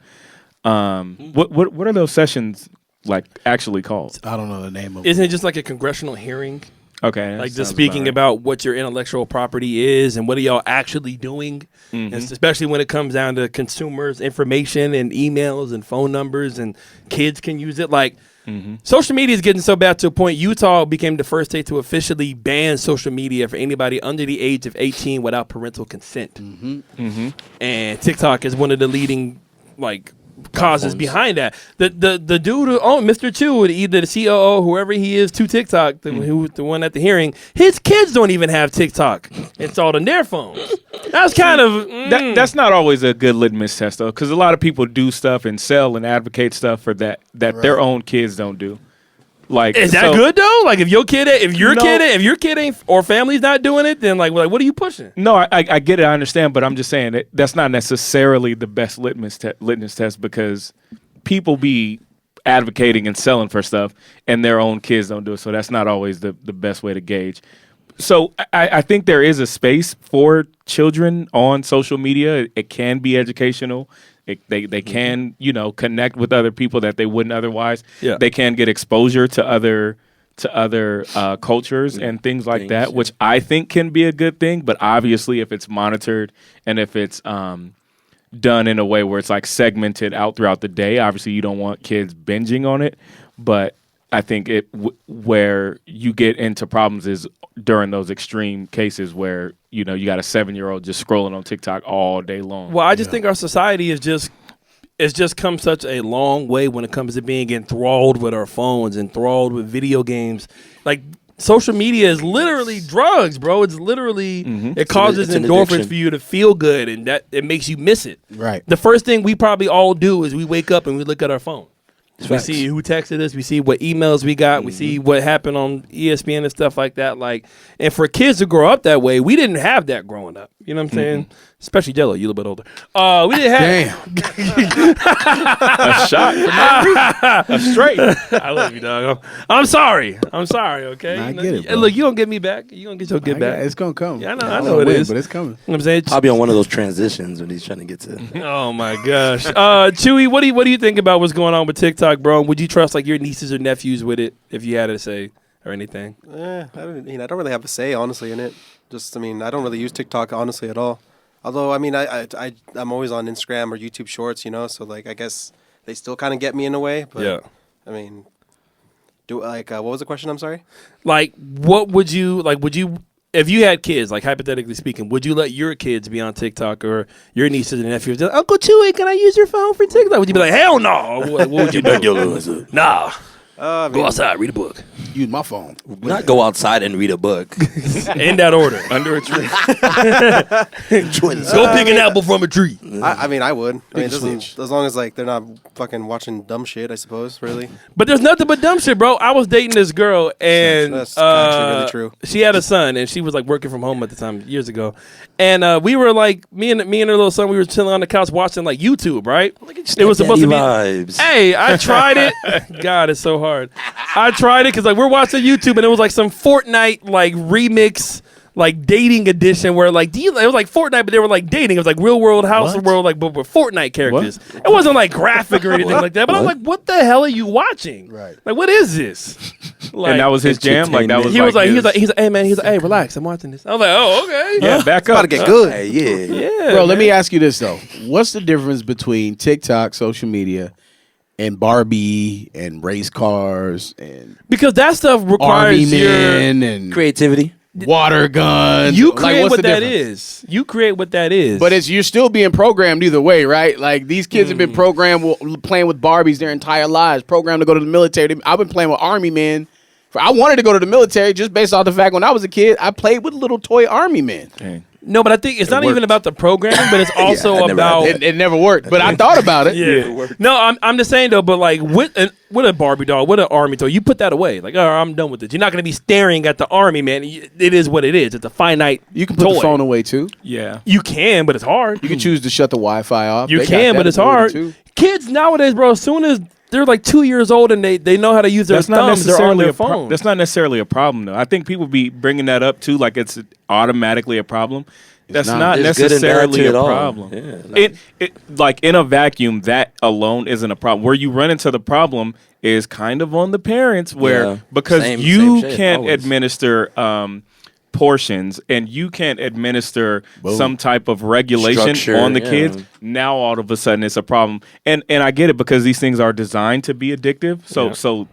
C: What are those sessions like actually called?
E: I don't know the name of it.
B: Isn't it just like a congressional hearing?
C: Okay, that
B: Like
C: sounds
B: just speaking
C: right.
B: about what your intellectual property is and what are y'all actually doing,
C: Mm-hmm.
B: and especially when it comes down to consumers' information and emails and phone numbers and kids can use it. Like
C: Mm-hmm.
B: social media is getting so bad to a point. Utah became the first state to officially ban social media for anybody under the age of 18 without parental consent.
C: Mm-hmm.
B: And TikTok is one of the leading like causes behind that. The dude who Mr. Chew, either the COO, whoever he is, to TikTok, the one at the hearing, his kids don't even have TikTok installed on their phones. That's kind of
C: That's not always a good litmus test though, because a lot of people do stuff and sell and advocate stuff for that their own kids don't do. Like,
B: is that
C: so-
B: good though? Like if your kid
C: No.
B: ain't or family's not doing it, then like what are you pushing?
C: No, I get it, I understand, but I'm just saying that's not necessarily the best litmus test because people be advocating and selling for stuff and their own kids don't do it, so that's not always the best way to gauge. So I think there is a space for children on social media. It can be educational. They can, connect with other people that they wouldn't otherwise.
B: Yeah.
C: They can get exposure to other cultures and things like that, which I think can be a good thing. But obviously, if it's monitored and if it's done in a way where it's like segmented out throughout the day, obviously you don't want kids binging on it. But I think where you get into problems is during those extreme cases where you got a 7-year-old just scrolling on TikTok all day long.
B: Well, I just think our society is just come such a long way when it comes to being enthralled with our phones, enthralled with video games. Like social media is literally drugs, bro. It's literally it causes
D: it's an
B: endorphins
D: addiction.
B: for you to feel good, and that it makes you miss it.
E: Right.
B: The first thing we probably all do is we wake up and we look at our phone. We
D: Facts.
B: see who texted us. We see what emails we got. We see what happened on ESPN and stuff like that. Like, and for kids to grow up that way, we didn't have that growing up. You know what I'm saying? Especially Jello, you a little bit older. We didn't have.
E: Damn.
C: A shot, a straight.
B: I love you, dog. I'm sorry. Okay.
E: I get it,
B: Hey,
E: bro.
B: Look, you gonna get me back. You gonna get your get back.
E: It's gonna come.
B: Yeah, I know-
E: I
B: I
E: don't
B: know it
E: when,
B: is.
E: but it's coming.
B: You know what I'm saying?
D: I'll be on one of those transitions when he's trying to get to.
B: Oh my gosh. Chewy, what do you think about what's going on with TikTok, bro? Would you trust like your nieces or nephews with it if you had to say or anything?
F: I don't really have a say honestly in it. I don't really use TikTok honestly at all. Although I'm always on Instagram or YouTube Shorts, so like I guess they still kind of get me in a way. But
B: Yeah.
F: I mean, what was the question? I'm sorry.
B: Like, what would you like? Would you, if you had kids, like hypothetically speaking, would you let your kids be on TikTok or your nieces and nephews? Uncle Chewy, can I use your phone for TikTok? Would you be like, hell no? What would you do? Nah.
F: I
B: Go
F: mean,
B: outside, read a book.
E: Use my phone.
D: Not go outside and read a book.
B: In that order.
C: Under a tree.
B: Go pick an apple from a tree.
F: I mean, I would. I mean, it
E: Big
F: doesn't,
E: snitch.
F: as long as like they're not fucking watching dumb shit. I suppose, really.
B: But there's nothing but dumb shit, bro. I was dating this girl, and
F: That's actually really true.
B: she had a son, and she was like working from home at the time years ago, and we were like me and her little son, we were chilling on the couch watching like YouTube, right? It was supposed to be.
D: vibes.
B: Hey, I tried it. God, it's so hard. I tried it because like we're watching YouTube, and it was like some Fortnite like remix. Like dating edition where like it was like Fortnite, but they were like dating. It was like real world, house world, like but with Fortnite characters. It wasn't like graphic or anything like that. But I'm like, what the hell are you watching?
E: Right.
B: Like, what is this? Like,
C: And that was his jam. Like that was.
B: he was like,
C: his-
B: hey man, he's like, hey, relax, I'm watching this. I was like, oh, okay.
C: Yeah, back
F: About
C: up.
F: to get good.
D: Hey, yeah.
B: Yeah.
E: Bro, let me ask you this though. What's the difference between TikTok, social media, and Barbie and race cars and
B: Because that stuff
E: army
B: requires your
E: men and
D: Creativity.
E: water guns?
B: you
E: Like,
B: create
E: what's
B: what
E: the
B: that
E: difference?
B: is. You create what that is.
E: But you're still being programmed either way, right? Like these kids have been programmed playing with Barbies their entire lives, programmed to go to the military. I've been playing with army men. I wanted to go to the military just based off the fact when I was a kid, I played with little toy army men.
C: Dang.
B: no, but I think it's not even about the programming, but it's also
D: I never had
B: about
D: that.
E: It never worked, but I thought about it.
B: Yeah. No, I'm just saying though, but like with a Barbie doll, with an army toy, you put that away. Like, oh, I'm done with it. You're not going to be staring at the army, man. It is what it is. It's a finite.
E: You can put
B: toy.
E: the phone away too.
C: Yeah.
B: You can, but it's hard.
E: You can choose to shut the Wi-Fi off.
B: You
E: They got
B: can,
E: that
B: but it's
E: ability
B: hard.
E: too.
B: Kids nowadays, bro, as soon as they're like 2 years old and they know how to use their
C: That's not
B: thumbs, they're on
C: necessarily
B: their
C: a
B: phone.
C: that's not necessarily a problem though. I think people be bringing that up too, like it's automatically a problem. That's
E: not.
C: not
D: There's good and bad
C: necessarily
D: to
C: a
D: it all.
C: problem.
D: Yeah,
C: It like in a vacuum, that alone isn't a problem. Where you run into the problem is kind of on the parents, where
D: Yeah.
C: because
D: Same
C: you
D: shit,
C: can't
D: always.
C: administer portions and you can't administer some type of regulation
D: Structure,
C: on the
D: yeah.
C: kids. Now all of a sudden it's a problem, and I get it because these things are designed to be addictive. So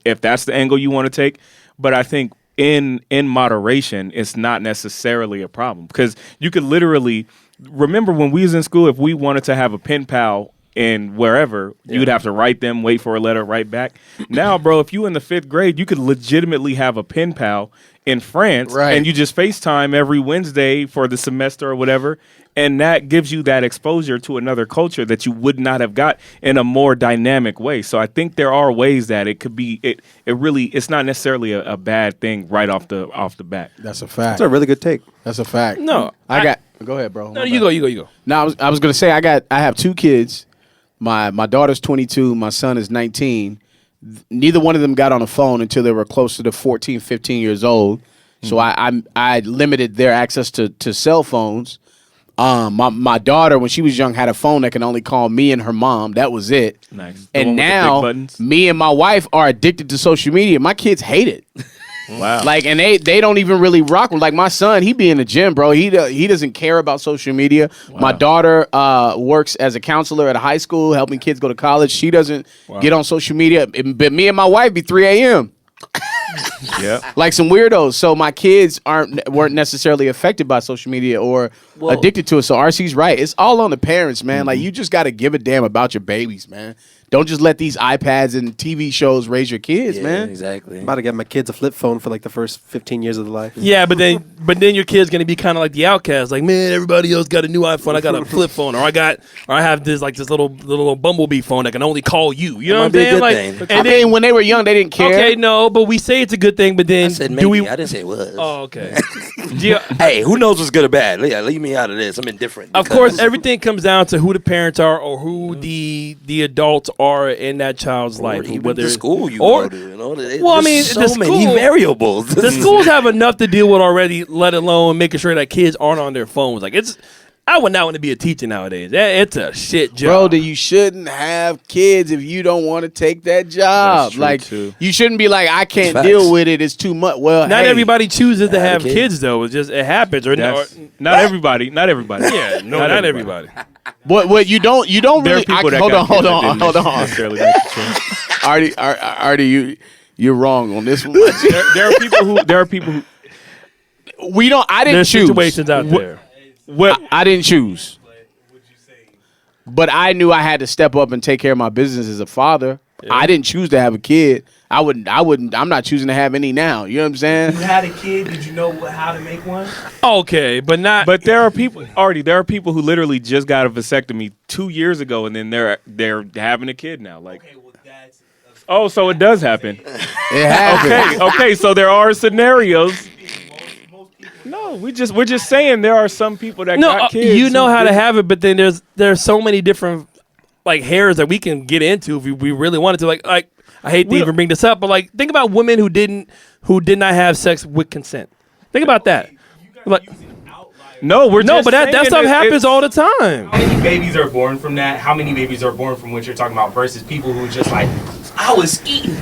C: if that's the angle you want to take, but I think in moderation, it's not necessarily a problem because you could literally remember when we was in school, if we wanted to have a pen pal in wherever, you'd have to write them, wait for a letter, write back. Now, bro, if you in the 5th grade, you could legitimately have a pen pal in France,
E: Right.
C: and you just FaceTime every Wednesday for the semester or whatever, and that gives you that exposure to another culture that you would not have got in a more dynamic way. So I think there are ways that it could be it's not necessarily a bad thing right off the bat.
E: That's a fact.
F: That's a really good take.
E: That's a fact.
B: No,
E: I got. Go ahead, bro.
B: No,
E: My
B: you
E: bad.
B: go. You go.
E: No, I was gonna say I have 2 kids. My daughter's 22. My son is 19. Neither one of them got on a phone until they were closer to 14, 15 years old. So I limited their access to cell phones. My daughter, when she was young, had a phone that can only call me and her mom. That was it.
C: Nice. The one
E: And
C: with the big
E: now
C: buttons?
E: me and my wife are addicted to social media. My kids hate it.
C: Wow.
E: Like, and they don't even really rock with. Like my son, he be in the gym, bro. He doesn't care about social media. My daughter works as a counselor at a high school, helping kids go to college. She doesn't get on social media. But me and my wife be 3 a.m.
C: yeah.
E: like some weirdos. So my kids weren't necessarily affected by social media or addicted to it. So RC's right. It's all on the parents, man. Like you just got to give a damn about your babies, man. Don't just let these iPads and TV shows raise your kids,
D: Yeah,
E: man.
D: exactly.
F: I'm about to get my kids a flip phone for like the first 15 years of their life.
B: Yeah, but then your kid's gonna be kind of like the outcast. Like, man, everybody else got a new iPhone. I got a flip phone, or I have this little Bumblebee phone that can only call you. You know what I'm
D: might be a
B: saying?
D: good
B: Like,
D: thing.
B: and
E: I
B: then,
E: mean, when they were young, they didn't care.
B: okay, no, but we say it's a good thing. But then
D: I said maybe.
B: do we?
D: I didn't say it was.
B: Oh, okay. Yeah,
D: Hey, who knows what's good or bad? Yeah, leave me out of this. I'm indifferent.
B: of
D: because-
B: course, everything comes down to who the parents are or who the adults are in that child's
D: Or
B: life.
D: even
B: Whether
D: the school you
B: or,
D: go to. You know,
B: Well, I mean,
D: there's
B: the
D: so many
B: school-
D: variables.
B: the schools have enough to deal with already, let alone making sure that kids aren't on their phones. Like I would not want to be a teacher nowadays. It's a shit job.
E: Bro, then you shouldn't have kids if you don't want to take that job.
C: That's true,
E: like
C: too.
E: you shouldn't be like, I can't
D: Facts.
E: deal with it. It's too much. Well,
B: Not
E: hey,
B: everybody chooses to have
D: kids.
B: kids though. It's just it happens or
C: That's, not everybody. Not everybody.
B: yeah, no, not everybody.
E: What you don't
C: There are
E: really
C: people that
E: hold
C: got
E: on,
C: kids that didn't
E: hold on.
C: necessarily make the choice.
E: Artie, you're wrong on this one.
C: There are people who
E: I didn't
B: There's
E: choose.
B: situations out there.
C: what
E: I didn't choose. But I knew I had to step up and take care of my business as a father. I didn't choose to have a kid. I'm not choosing to have any now. You know what I'm saying?
G: You had a kid. Did you know how to make one?
B: Okay, but not.
C: But there are people who literally just got a vasectomy 2 years ago, and then they're having a kid now. Like,
G: Okay, well that's.
C: oh, so it does happen.
E: It happened.
C: Okay. So there are scenarios. No, we're just saying there are some people that
B: no,
C: got kids.
B: you know
C: who
B: how to
C: didn't.
B: have it, but then there's so many different like hairs that we can get into if we really wanted to. Like I hate to even bring this up, but like think about women who did not have sex with consent. Think about that. Like
C: No, we're
B: no,
C: just
B: but that
C: saying
B: stuff happens
C: it's-
B: all the time.
G: How many babies are born from that? How many babies are born from what you're talking about versus people who just like, I was skeeting.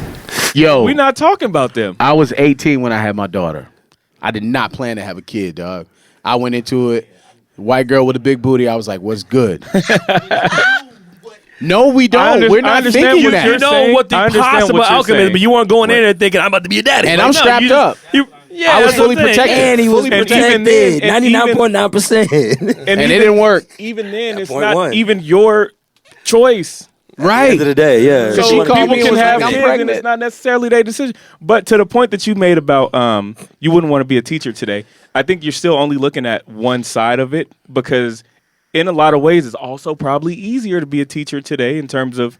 E: Yo,
C: We're not talking about them.
E: I was 18 when I had my daughter. I did not plan to have a kid, dog. I went into it, white girl with a big booty. I was like, what's good? No, we don't. We're
C: I
E: not
C: understand
E: thinking
C: what
E: that.
C: you're
B: You know
C: saying.
B: what the
C: I understand
B: possible
C: what you're
B: outcome is,
C: saying.
B: but you weren't going in there thinking I'm about to be a daddy.
E: And
B: Like,
E: I'm
B: no,
E: strapped
B: you just-
E: up.
B: Yeah,
E: I was
B: that's what
E: fully
B: I'm saying.
E: protected.
D: And he was
E: Fully
C: even
D: protected.
C: then, and
D: 99.9%.
E: And it didn't work.
C: Even then, it's
D: point
C: not
D: one.
C: even your choice.
E: Right.
D: End of the day, yeah.
E: So
C: So
E: she called
C: people
E: me and
C: can
E: was
C: have
E: like, I'm
C: kids, and
E: pregnant.
C: it's not necessarily their decision. But to the point that you made about you wouldn't want to be a teacher today, I think you're still only looking at one side of it because in a lot of ways, it's also probably easier to be a teacher today in terms of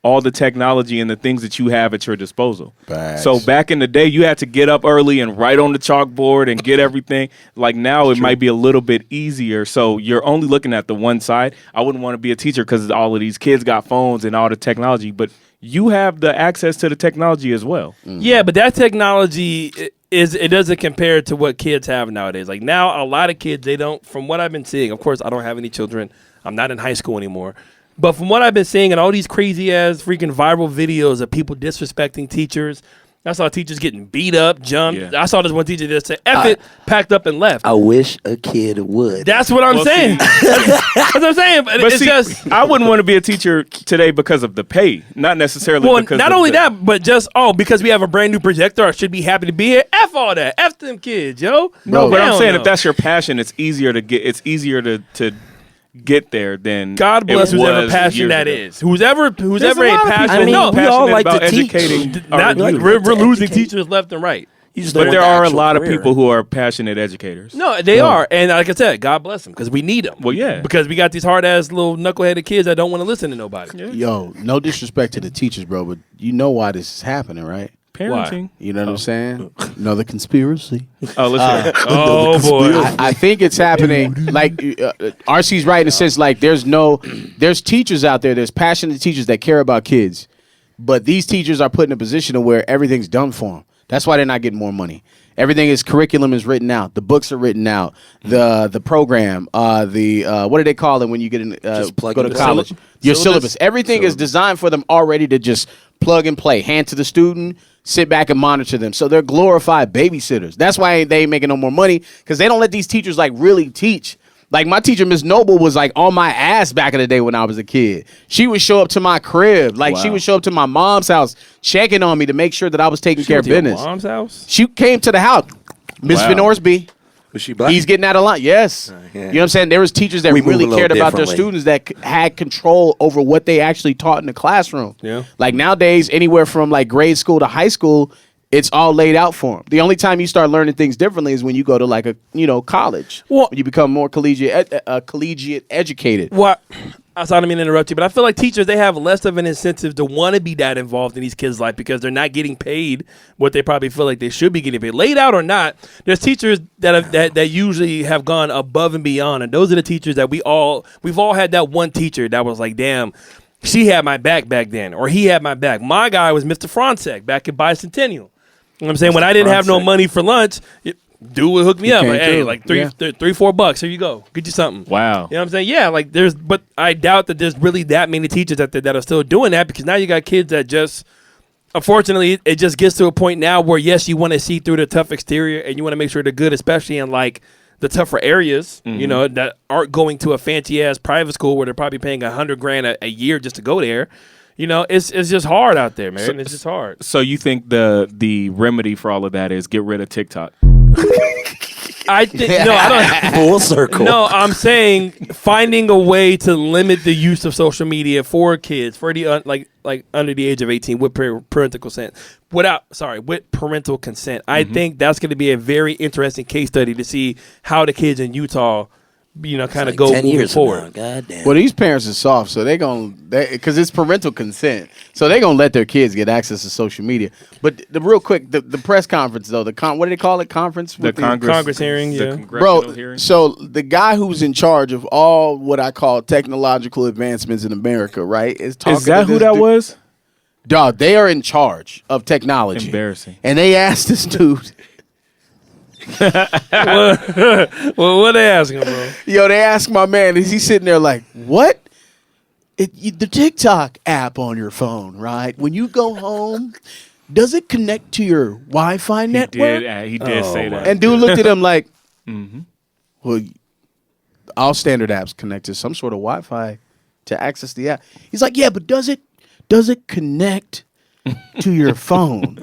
C: all the technology and the things that you have at your disposal.
E: Facts.
C: So back in the day, you had to get up early and write on the chalkboard and get everything. Like now, it might be a little bit easier. So you're only looking at the one side. I wouldn't want to be a teacher because all of these kids got phones and all the technology, but you have the access to the technology as well.
B: Yeah, but that technology it doesn't compare to what kids have nowadays. Like now, a lot of kids they don't. From what I've been seeing, of course, I don't have any children. I'm not in high school anymore. But from what I've been seeing and all these crazy ass freaking viral videos of people disrespecting teachers, I saw teachers getting beat up, jumped.
C: Yeah.
B: I saw this one teacher that said, F it, packed up and left.
D: I wish a kid would.
B: That's what I'm
C: Well,
B: saying. That's what I'm saying. But
C: But
B: it's
C: see,
B: just.
C: I wouldn't want to be a teacher today because of the pay, not necessarily
B: Well,
C: because
B: not
C: of
B: only
C: the-
B: that, but just because we have a brand new projector, I should be happy to be here. F all that. F them kids, yo.
C: No, but I'm
B: Hell
C: saying
B: no.
C: if that's your passion, it's easier to get there than
B: God bless
C: it
B: whoever
C: was
B: passion
C: years
B: that
C: ago.
B: is. Whoever
C: There's
B: ain't
C: a lot of people
B: passionate.
D: I mean,
B: no,
D: we all
C: passionate
D: like
C: about
D: to teach.
C: educating.
B: not,
D: like
B: we're
D: to
B: losing
D: educate.
B: teachers left and right.
D: You just
C: But
D: don't
C: there
D: want the
C: are a
D: actual
C: lot of
D: career.
C: people who are passionate educators.
B: No, they are, and like I said, God bless them because we need them.
C: Well, yeah.
B: because we got these hard ass little knuckleheaded kids that don't want to listen to nobody.
E: Yo, no disrespect to the teachers, bro, but you know why this is happening, right?
C: Parenting.
E: You know what I'm saying? Another conspiracy.
C: Oh, let's hear it.
B: Oh boy,
E: I think it's happening. Like RC's right in the sense, like there's teachers out there. There's passionate teachers that care about kids, but these teachers are put in a position where everything's done for them. That's why they're not getting more money. Everything is curriculum is written out. The books are written out. The program. What do they call it when you get in
D: plug
E: go to
D: and
E: college?
D: play.
E: Your syllabus. Everything is designed for them already to just plug and play. Hand to the student. Sit back and monitor them. So they're glorified babysitters. That's why they ain't making no more money because they don't let these teachers like really teach. Like my teacher, Miss Noble, was like on my ass back in the day when I was a kid. She would show up to my crib. Like she would show up to my mom's house checking on me to make sure that I was taking care of
B: To your
E: business.
B: mom's house.
E: She came to the house. Miss
C: Wow.
E: Vinorsby.
D: Was she black?
E: He's getting out of line. Yes.
D: yeah.
E: You know what I'm saying? There was teachers that
D: We move
E: really
D: a little
E: cared about their
D: differently.
E: students that had control over what they actually taught in the classroom.
B: Yeah.
E: Like nowadays, anywhere from like grade school to high school, it's all laid out for them. The only time you start learning things differently is when you go to like a college.
B: Well-
E: when you become more collegiate educated.
B: What? I don't mean to interrupt you, but I feel like teachers they have less of an incentive to want to be that involved in these kids' life because they're not getting paid what they probably feel like they should be getting paid. Laid out or not, there's teachers that usually have gone above and beyond, and those are the teachers that we've all had that one teacher that was like, damn, she had my back then, or he had my back. My guy was Mr. Fronczek back at Bicentennial. You know what I'm saying? When I didn't have no
D: Fronczek.
B: money for lunch, dude would hook me up.
E: came
B: Like, hey,
E: through.
B: like
E: Yeah.
B: $3-4. Here you go. Get you something.
C: Wow.
B: You know what I'm saying? Yeah, like but I doubt that there's really that many teachers that are still doing that because now you got kids that just, unfortunately, it just gets to a point now where yes, you want to see through the tough exterior and you want to make sure they're good, especially in like the tougher areas, you know, that aren't going to a fancy ass private school where they're probably paying $100,000 a year just to go there. You know, it's just hard out there, man. It's just hard.
C: So you think the remedy for all of that is get rid of TikTok?
B: I don't.
D: Full circle.
B: No, I'm saying finding a way to limit the use of social media for kids, for the like under the age of 18 with parental consent. With parental consent. I think that's going to be a very interesting case study to see how the kids in Utah, you know, kind of go
D: 10
B: moving
D: years
B: forward.
D: God damn.
E: Well, these parents are soft, so because it's parental consent, so they're gonna let their kids get access to social media. But real quick, the press conference though, what do they call it? Conference?
C: The
E: with
B: Congress hearing,
C: the
B: yeah.
C: congressional
E: Bro,
C: hearing.
E: so the guy who's in charge of all what I call technological advancements in America, right? Is
C: Is that who that was?
E: Dog, they are in charge of technology.
C: Embarrassing.
E: And they asked this dude,
B: Well, what they asking, bro?
E: yo, they asked my man, is he sitting there like, what? The TikTok app on your phone, right? When you go home, does it connect to your Wi-Fi network?
C: He did say that.
E: And dude looked at him like, well, all standard apps connect to some sort of Wi-Fi to access the app. He's like, yeah, but does it connect to your phone?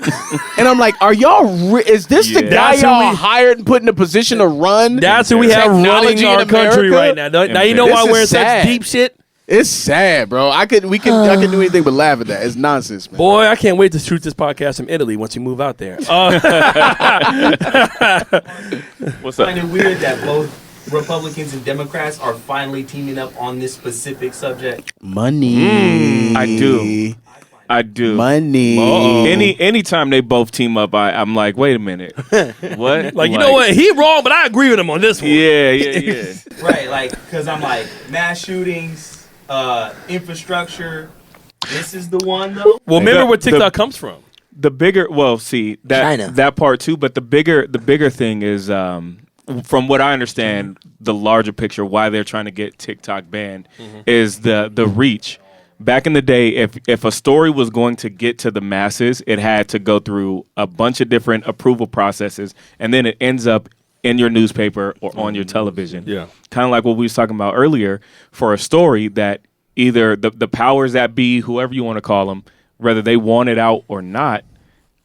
E: And I'm like, are y'all? Is this the
C: Yeah.
E: guy
B: That's who
E: y'all
B: we-
E: hired and put in a position to run?
B: That's who we have
E: technology
B: running
E: in
B: our country
E: America?
B: right now. Now you know
E: This
B: why
E: is
B: we're in
E: sad.
B: such deep shit.
E: It's sad, bro. I could do anything but laugh at that. It's nonsense, man.
B: Boy, I can't wait to shoot this podcast from Italy once you move out there.
C: What's up?
G: I find it weird that both Republicans and Democrats are finally teaming up on this specific subject.
E: Money.
C: I do.
E: Money.
C: Anytime they both team up, I'm like, wait a minute. What?
B: Like, you know what? He wrong, but I agree with him on this one.
C: Yeah.
G: Right, like, because I'm like, mass shootings, infrastructure. This is the one, though?
B: Well, remember
C: The-
B: where TikTok
C: the-
B: comes from.
C: The bigger, well, see
D: China.
C: that part too, but the bigger thing is, from what I understand, the larger picture why they're trying to get TikTok banned is the reach. Back in the day, if a story was going to get to the masses, it had to go through a bunch of different approval processes, and then it ends up in your newspaper or on your television.
B: Yeah.
C: Kind of like what we was talking about earlier, for a story that either the powers that be, whoever you want to call them, whether they want it out or not,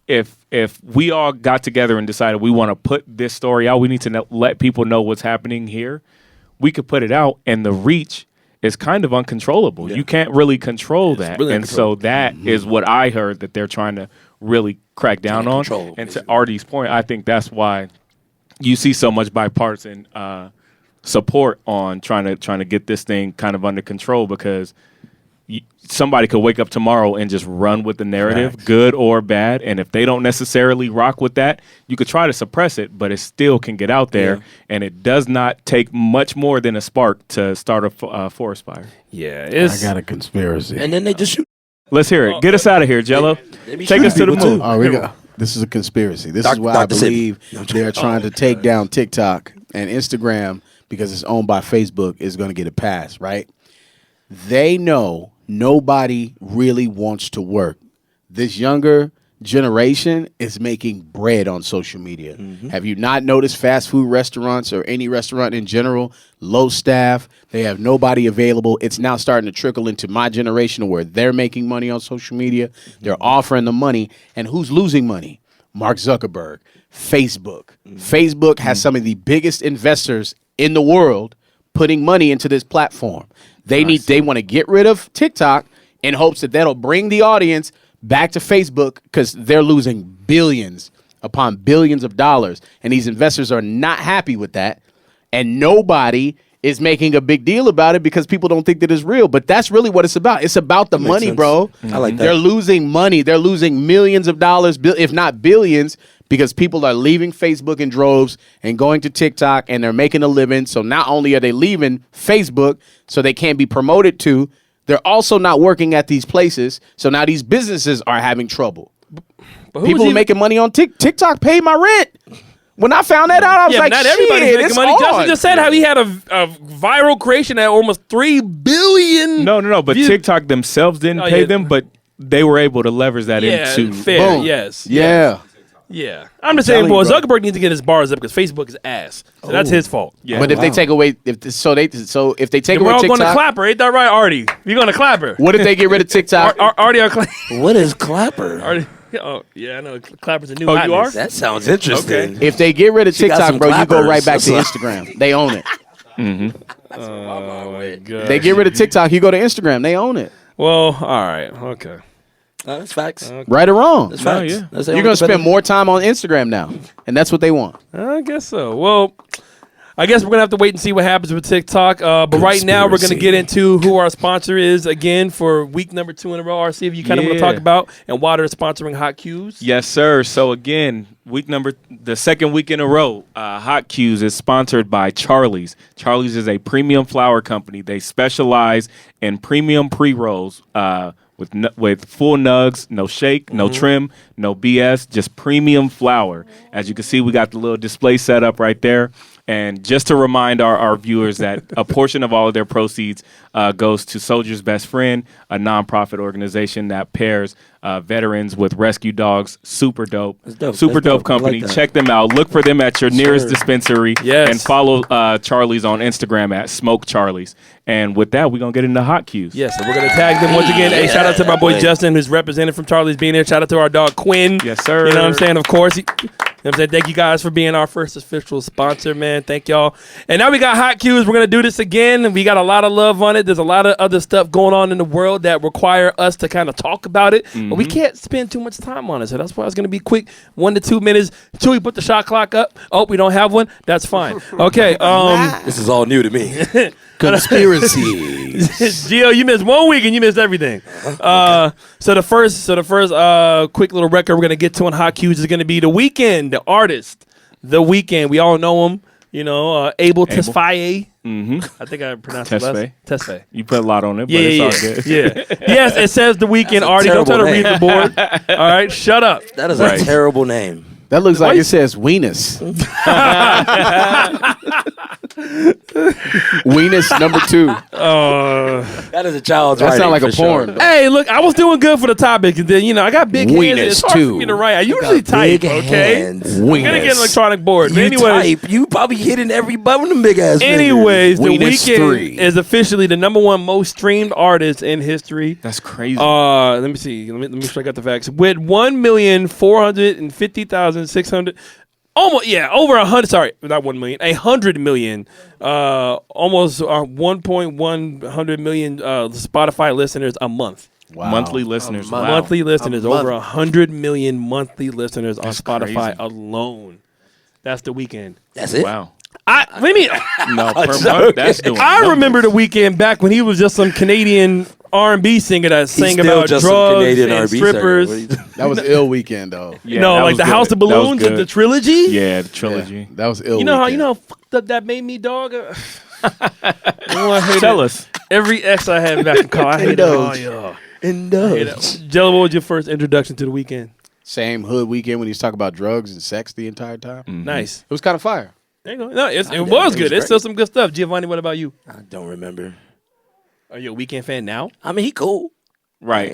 C: if we all got together and decided we want to put this story out, we need to let people know what's happening here, we could put it out, and the reach is kind of uncontrollable. You can't really control that.
B: really
C: and so that is what I heard that they're trying to really crack down on.
D: control,
C: And to
D: basically.
C: Artie's point, I think that's why you see so much bipartisan support on trying to get this thing kind of under control, because somebody could wake up tomorrow and just run with the narrative, good or bad. And if they don't necessarily rock with that, you could try to suppress it, but it still can get out there. And it does not take much more than a spark to start a forest fire.
B: Yeah, it's.
E: I got a conspiracy.
D: And then they just shoot.
C: Let's hear it. Get us out of here, Jello.
D: They be
C: Take us to
D: shooting
C: the
D: people,
C: moon.
D: too.
E: Oh, we got. This is a conspiracy. This is
D: Doc-
E: why
D: Dr.
E: I believe
D: Sibley.
E: they're trying to take down TikTok and Instagram, because it's owned by Facebook, is going to get a pass, right? They know nobody really wants to work. This younger generation is making bread on social media. Have you not noticed fast food restaurants or any restaurant in general, low staff, they have nobody available? It's now starting to trickle into my generation where they're making money on social media. They're offering the money. And who's losing money? Mark Zuckerberg, Facebook. Facebook has some of the biggest investors in the world putting money into this platform. They want to get rid of TikTok in hopes that that'll bring the audience back to Facebook, because they're losing billions upon billions of dollars. And these investors are not happy with that. And nobody is making a big deal about it because people don't think that it's real. But that's really what it's about. It's about the money,
D: sense.
E: bro.
D: I like that.
E: They're losing money. They're losing millions of dollars, if not billions, because people are leaving Facebook in droves and going to TikTok, and they're making a living. So not only are they leaving Facebook so they can't be promoted to, they're also not working at these places. So now these businesses are having trouble.
B: But who's
E: People
B: even-
E: making money on TikTok paid my rent. When I found that out, I was
B: Yeah,
E: like,
B: not
E: shit,
B: everybody's making
E: it's
B: money.
E: on.
B: Justin just said how he had a viral creation at almost 3 billion.
C: No. But
B: views.
C: TikTok themselves didn't
B: Oh,
C: pay
B: yeah.
C: them, but they were able to leverage that
B: Yeah,
C: into.
B: fair.
E: Boom.
B: Yes.
E: Yeah.
B: Yeah, I'm just saying,
E: telling
B: boy,
E: you, bro.
B: Zuckerberg needs to get his bars up because Facebook is ass. So that's his fault.
C: Yeah.
E: But if they take away, if they take
B: We're
E: away
B: all going to
E: TikTok,
B: Clapper. Ain't that right, Artie? You're going to Clapper.
E: what if they get rid of TikTok?
B: Artie or Clapper?
D: What is Clapper?
B: Artie. Oh, yeah, I know. Clapper's a new
C: Oh, you
B: hotness.
D: That sounds interesting.
E: If they get rid of
D: She got
E: TikTok,
D: some
E: bro, you go
D: clappers.
E: right back to
D: That's
E: Instagram. They own it.
B: Oh, my God.
E: They get rid of TikTok, you go to Instagram. They own it.
B: Well, all right. Okay.
D: That's facts.
E: Right or wrong.
D: That's facts.
C: yeah.
D: That's
E: You're going to spend more time on Instagram now. And that's what they want.
B: I guess so. Well, I guess we're going to have to wait and see what happens with TikTok. But right now, we're going to get into who our sponsor is again for week number 2 in a row. RC, if you kind of want to
C: Yeah.
B: talk about and why they're sponsoring Hot Q's.
C: Yes, sir. So again, the second week in a row, Hot Q's is sponsored by Charlie's. Charlie's is a premium flour company. They specialize in premium pre-rolls with full nugs, no shake, no trim, no BS, just premium flour. As you can see, we got the little display set up right there. And just to remind our viewers that a portion of all of their proceeds goes to Soldier's Best Friend, a nonprofit organization that pairs veterans with rescue dogs. Super dope.
D: That's dope.
C: Super
D: That's
C: dope
D: dope. I like
C: company.
D: that.
C: Check them out. Look for them at your nearest dispensary.
B: Yes.
C: And follow Charlie's on Instagram at Smoke Charlie's. And with that, we're going to get into Hot Q's.
B: Yes, so we're going to tag them once again. Hey, shout out to my boy Justin, who's represented from Charlie's being there. Shout out to our dog Quinn.
C: Yes, sir.
B: You know what I'm saying? Of course. You know what I'm saying? Thank you guys for being our first official sponsor, man. Thank y'all. And now we got Hot Q's. We're going to do this again. We got a lot of love on it. There's a lot of other stuff going on in the world that require us to kind of talk about it. But we can't spend too much time on it. So that's why it's going to be quick. 1 to 2 minutes. Chewy, put the shot clock up. Oh, we don't have one? That's fine. Okay.
D: This is all new to me. Conspiracy.
B: Gio, you missed 1 week and you missed everything. So the first quick little record we're gonna get to on Hot Q's is gonna be The Weeknd, the artist. The Weeknd, we all know him. You know, Abel Tesfaye. I think I pronounced it
C: Tesfaye.
B: Tesfaye.
C: You put a lot on it, but
B: Yeah,
C: it's all good.
B: yeah. Yes, it says The Weeknd, Artie. Don't try to
D: terrible
B: read the board. All right, shut up.
D: That is
C: Right.
D: a terrible name.
E: That looks like it says Weenus. Weenus number 2.
D: That is a child's
E: That
D: writing.
E: sounds like
D: for
E: a
D: sure.
E: porn.
B: Hey, look, I was doing good for the topic, and then I got big hands.
E: Weenus,
B: It's hard for
E: too.
B: me to write. I usually type.
D: Big
B: Okay,
D: hands.
B: I'm gonna get an electronic board. But
D: You
B: anyway,
D: type. You probably hitting every button with them big ass.
B: anyways, The
E: Weenus
B: Weeknd
E: 3.
B: is officially the #1 most streamed artist in history.
C: That's crazy.
B: Let me see. Let me make sure I got the facts. With 1,450,600. Almost, yeah, over 100. Sorry, not 1 million. 100 million. Almost 1.1 million Spotify listeners a month.
E: Wow.
C: Monthly listeners.
F: month.
C: Wow.
B: Monthly listeners,
F: A month.
B: over 100 million monthly listeners on
C: That's
B: Spotify
C: crazy.
B: alone. That's The Weeknd.
D: That's it.
C: Wow.
B: Let me.
C: No, per
D: joking.
C: month, that's doing
B: I
C: numbers.
B: remember The Weeknd back when he was just some Canadian R&B singer that sang
D: still
B: about
D: just some
B: drugs
D: Canadian
B: and
D: R&B singer.
B: strippers.
D: What are you-
E: That was ill weekend though.
C: Yeah,
B: No,
C: that
B: like
C: was
B: the
C: good.
B: House of
C: That was
B: Balloons, the
C: good.
B: trilogy.
C: Yeah, the trilogy.
E: That was ill.
B: You know how
E: weekend.
B: fucked up that made me, dog. I hate
C: Tell
B: it.
C: us.
B: Every ex I had back in college, I hate it. Oh,
E: Indulge.
B: yeah.
D: Indulge.
B: Jello, what was your first introduction to The Weeknd?
E: Same hood weekend when he's talking about drugs and sex the entire time.
B: Nice.
E: It was kind of fire.
B: There you go. No, it
D: it
B: was
D: was
B: good. It's
D: great.
B: still some good stuff. Giovanni, what about you?
D: I don't remember.
B: Are you a Weeknd fan now?
D: I mean, he cool.
C: Right.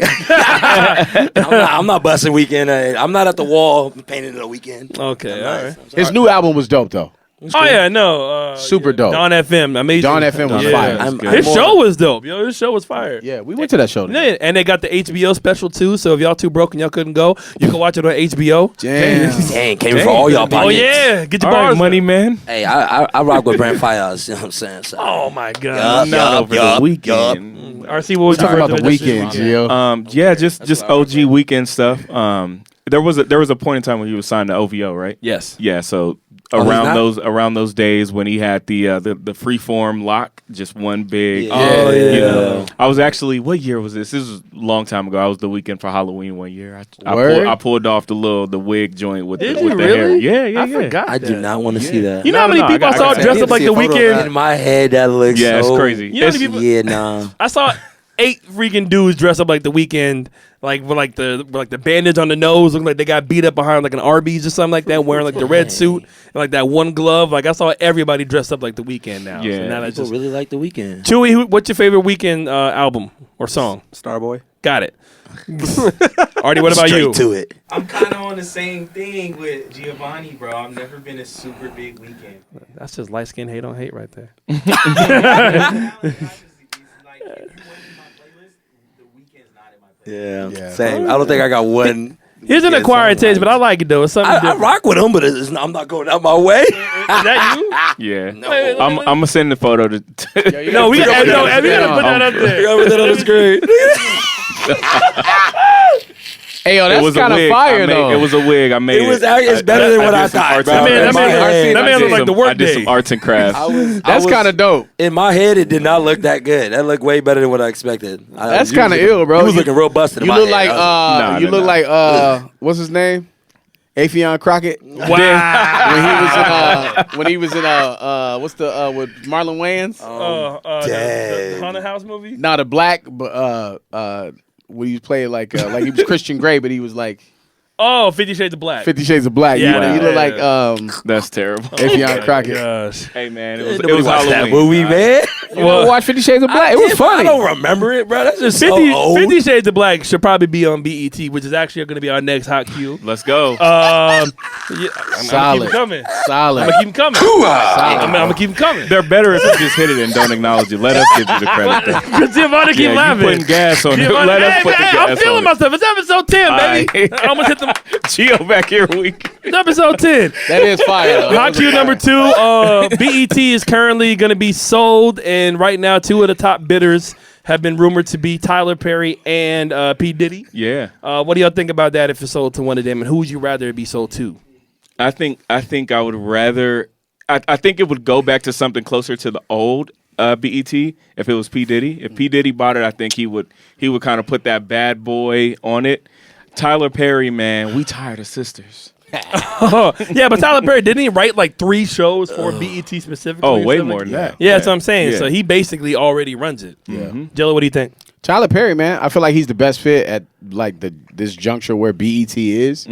D: I'm not busting Weekend. I'm not at the wall painting it a Weekend.
B: Okay, all right.
E: His new album was dope though.
B: Oh yeah, no,
E: Super dope.
B: Don FM, amazing.
E: Don FM was
B: Yeah.
E: fire.
D: I'm
B: His
D: more-
B: show was dope, yo. His show was fire.
E: Yeah, we went to that show. today.
B: Yeah, and they got the HBO special too. So if y'all too broke and y'all couldn't go, you can watch it on HBO.
E: Damn.
D: Dang, came for all y'all
B: Oh
D: pockets.
B: yeah, get your
C: All right,
B: bars,
C: money man.
D: Hey, I rock with Brent Fayez. You know what I'm saying? So.
B: Oh my
D: Yup,
B: god.
C: Not over
D: yup,
C: the weekend.
B: RC, what was
E: Talking
B: your
E: about the
B: first
E: weekend,
B: introduction?
E: Gio.
C: Yeah, just OG weekend stuff. There was a point in time when he was signed to OVO, right?
B: Yes.
C: Yeah, so
D: he's not?
C: around those days when he had the freeform lock, just one big.
D: Yeah. Oh,
C: You
B: yeah.
C: know, I was actually, what year was this? This was a long time ago. I was the weekend for Halloween one year.
E: Word?
C: I pulled off the wig joint with
B: Did
C: the
B: you
C: with
B: really?
C: the hair. Yeah,
B: I
C: yeah.
B: forgot.
D: I do
B: that.
D: not want to see that.
B: You know how
C: No,
B: many
C: no,
B: people
C: I
B: I saw
C: got
B: dressed
C: that.
B: up like
D: See
B: the
D: a photo of
B: Weeknd?
D: that. In my head, that looks
C: Yeah, it's
D: so
C: crazy.
B: You know how many
C: It's-
B: people?
D: Yeah, nah.
B: I saw 8 freaking dudes dressed up like the Weeknd, like with the bandage on the nose, looking like they got beat up behind like an Arby's or something like that, wearing like the red suit and like that one glove. Like I saw everybody dressed up like the Weeknd now.
C: Yeah.
B: So now that's
D: People
B: just
D: really like the Weekend.
B: Chewy. What's your favorite Weeknd album or song?
F: Starboy.
B: Got it. Artie, what about
D: Straight
B: you?
D: to it.
G: I'm kind of on the same thing with Giovanni, bro. I've never been a super big weekend.
B: That's just light skin hate on hate right there.
G: It's like, if you went to my playlist, the weekend's not in my playlist.
D: Yeah. Same. I don't think I got one.
B: Here's an
D: weekend
B: acquired
D: song
B: taste, but I like it though. It's something
D: I
B: different.
D: rock with him, but I'm not going out my way.
B: Is that you?
C: Yeah.
D: No.
C: I'm gonna send the photo to.
B: No, we gotta put that up there.
D: Over that on the screen.
E: Hey, yo,
C: It
E: that's
C: was a
E: kind of
C: wig.
E: fire
C: I made,
E: though.
C: It was a wig. I made
D: It was
C: it.
D: it's better than what I
C: did some
D: thought,
C: arts
D: bro.
C: and
B: That man-
C: crafts.
B: that man-
C: In my head,
B: that man
C: I did
B: look like the
C: some-
B: work
C: I did
B: day.
C: some arts and crafts.
E: That's kind of dope.
D: In my head, it did not look that good. That looked way better than what I expected.
E: That's kind of ill, bro.
D: He was looking real busted. in
E: You
D: my
E: look
D: head.
E: like
C: Nah,
E: you
C: nah,
E: look
C: nah.
E: like what's his name? Affion Crockett.
B: Wow.
E: when he was in what's the with Marlon Wayans?
D: dang.
B: the Haunted House movie.
E: Not a black, but when he played like he was Christian Grey, but he was like
B: Oh, 50 Shades of Black.
E: 50 Shades of Black.
B: Yeah,
E: you look like
C: That's terrible.
E: Affion Crockett.
B: Gosh.
C: Hey man, it was
D: Nobody watched that
C: Halloween.
D: movie, man.
E: You ever watch 50 Shades of Black? It was
D: I
E: funny.
D: don't remember it, bro. That's just
B: 50,
D: so old.
B: 50 Shades of Black should probably be on BET, which is actually going to be our next hot cue.
C: Let's go.
B: Yeah, I'm
E: Solid.
B: gonna keep 'em coming.
E: Solid.
B: I'm gonna keep them coming. I'm gonna keep them coming.
C: They're better if you just hit it and don't acknowledge it. Let us give you the credit. Though.
B: Because Giovanni keep
C: Yeah, you
B: laughing.
C: putting gas on it.
B: Giovanni,
C: Let us
B: hey,
C: put the
B: man,
C: gas
B: I'm feeling
C: on
B: myself. It's episode 10, baby.
C: Aight.
B: I almost hit the
C: Gio back here weak.
B: it's episode 10.
E: That is fire. Though.
B: Hot cue number 2. BET is currently going to be sold, and right now 2 of the top bidders have been rumored to be Tyler Perry and P. Diddy.
C: Yeah.
B: What do y'all think about that if it's sold to one of them, and who would you rather it be sold to?
C: I think I would rather. I think it would go back to something closer to the old BET if it was P. Diddy. If P. Diddy bought it, I think he would kind of put that bad boy on it. Tyler Perry, man, we tired of sisters.
B: Yeah, but Tyler Perry, didn't he write like 3 shows for BET specifically?
C: Oh,
B: or
C: way
B: something?
C: more than that.
B: Yeah, that's what I'm saying.
C: Yeah.
B: So he basically already runs it. Yeah. Jello, what do you think?
E: Tyler Perry, man, I feel like he's the best fit at like this juncture where BET is.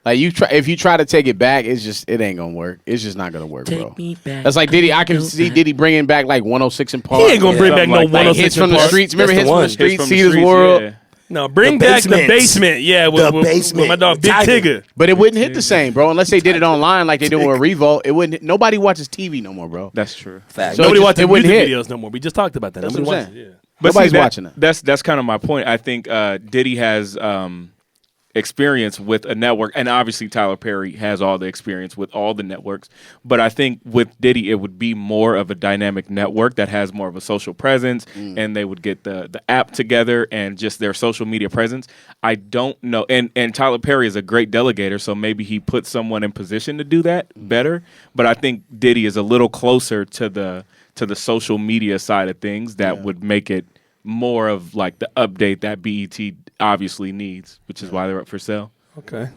E: Like if you try to take it back, it ain't gonna work. It's just not gonna work, bro. That's like Diddy. I can see Diddy bringing back like 106 in Park.
B: He ain't gonna bring back no
C: Something like that.
B: 106
E: Hits from the
B: Park.
E: streets. Remember
D: That's
E: hits
D: the
E: from the
D: one.
E: streets.
C: Hits from
E: See
C: the
E: this
C: streets,
E: world.
C: yeah.
B: No, bring
D: The
B: back the
D: Basement.
B: basement. Yeah,
D: The
B: with
D: Basement.
B: my dog Big
D: Tiger.
B: Tigger.
E: But it wouldn't hit the same, bro, unless they did it online like they do with Revolt. It wouldn't. Nobody watches TV no more, bro.
C: That's true.
D: Fact.
E: So
B: Nobody
E: it just-
B: watches
E: it wouldn't
B: music
E: hit.
B: videos no more. We just talked about that.
E: That's
B: Nobody
E: what I'm
B: watches.
E: saying.
B: Yeah.
C: But
E: Nobody's
C: see,
E: watching that.
C: That's kind of my point. I think Diddy has experience with a network, and obviously Tyler Perry has all the experience with all the networks. But I think with Diddy, it would be more of a dynamic network that has more of a social presence, and they would get the app together and just their social media presence. I don't know, and Tyler Perry is a great delegator, so maybe he put someone in position to do that better. But I think Diddy is a little closer to the social media side of things that would make it more of like the update that BET obviously needs, which is why they're up for sale.
B: Okay.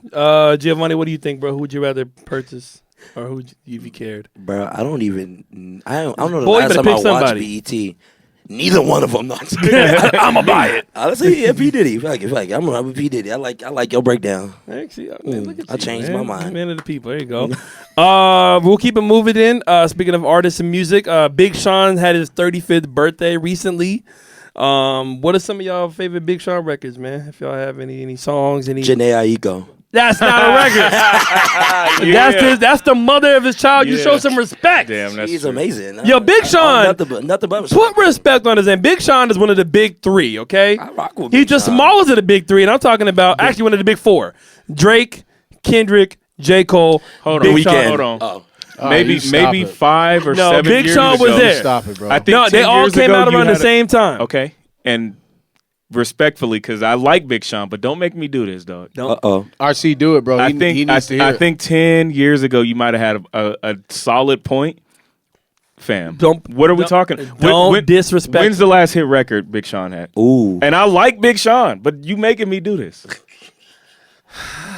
B: Giovanni, what do you think, bro? Who would you rather purchase, or who would you, if you cared?
D: Bro, I don't know the
B: Boy, you
D: last
B: better
D: time I
B: pick
D: watched
B: somebody.
D: BET. Neither one of them. Not
B: I'm gonna buy it.
D: Honestly, yeah, P Diddy. Fuck it. I'm gonna P Diddy. I like your breakdown.
B: Actually, man, look at
D: I
B: you,
D: changed
B: man.
D: my mind.
B: Man of the people. There you go. We'll keep it moving in. Speaking of artists and music, Big Sean had his 35th birthday recently. What are some of y'all favorite Big Sean records, man? If y'all have any songs, any.
D: Janae Aiko.
B: That's not a record. That's the mother of his child. You
C: Yeah.
B: show some respect.
C: Damn, that's
D: He's
C: true.
D: amazing.
B: Yo, Big Sean.
D: Nothing but respect.
B: Put respect on his name. Big Sean is one of the big 3, okay?
D: I rock with
B: He's
D: Big
B: the
D: Sean.
B: smallest of the big 3, and I'm talking about actually one of the big 4. Drake, Kendrick, J. Cole,
C: Hold
B: Big
C: on,
B: Sean.
C: hold on.
D: Oh,
C: maybe
E: you stop it.
C: 5 or
B: No,
C: 7
B: Big
C: years
B: Sean
C: ago.
B: was there.
E: Stop it, bro.
C: I think
B: No, they
C: 10
B: all
C: years
B: came
C: ago,
B: out
C: you
B: around the
C: had a-
B: same time.
C: Okay, and respectfully, because I like Big Sean, but don't make me do this, dog.
E: RC, do it, bro.
C: I
E: He
C: think
E: needs to hear
C: I
E: it.
C: think 10 years ago you might have had a solid point, fam.
B: Don't-
C: what are we
B: don't-
C: talking?
B: don't disrespect
C: When's the last hit record Big Sean had?
D: ooh.
C: And I like Big Sean, but you making me do this.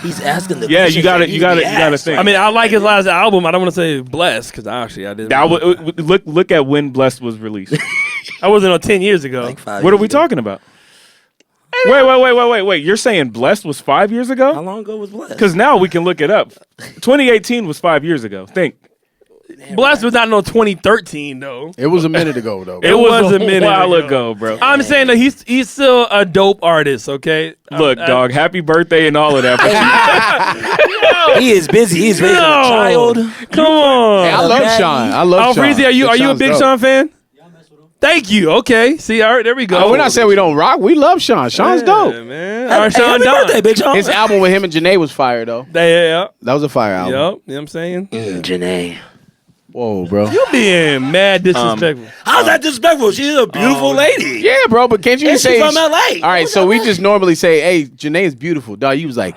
D: He's asking the
C: Yeah,
D: questions
C: you gotta-
D: that need
C: you
D: to
C: gotta-
D: be
C: you gotta
D: asked,
C: think.
B: I mean, I like his last album. I don't want to say blessed because I didn't.
C: Look at when Blessed was released.
B: I wasn't on 10 years ago.
D: Like 5
C: What are
D: years
C: we
D: ago.
C: talking about? Wait. You're saying Blessed was 5 years
D: How
C: ago?
D: long ago was Blessed?
C: Because now we can look it up. 2018 was 5 years ago. Think.
B: Blessed was not no 2013 though.
E: It was a minute ago though.
B: It was a minute
C: while
B: ago.
C: ago, bro.
B: I'm saying that he's still a dope artist. Okay.
C: Look, dog, happy birthday and all of that. But
D: He is busy. He's raising a child.
B: Come on.
E: Hey, I love
D: Daddy.
E: Sean. I love
B: Oh,
E: Sean.
B: Freezy, are you a
E: Sean's
B: Big
E: dope.
B: Sean fan? Thank you. Okay. See, all right, there we go.
E: Oh, we're not saying we don't rock. We love Sean. Sean's
B: Yeah,
E: dope.
B: man. All right, Sean
D: Happy
B: Don.
D: birthday, Big Sean.
E: His album with him and Janae was fire though.
B: Yeah.
E: That was a fire album.
B: Yep. You know what I'm saying?
D: Janae.
E: Whoa, bro.
B: You being mad disrespectful.
D: How's that disrespectful? She's a beautiful lady.
E: Yeah, bro, but can't you
D: And
E: just
D: she's
E: say
D: from LA.
E: All right, so we just normally say, "Hey, Janae is beautiful." Dog, you was like,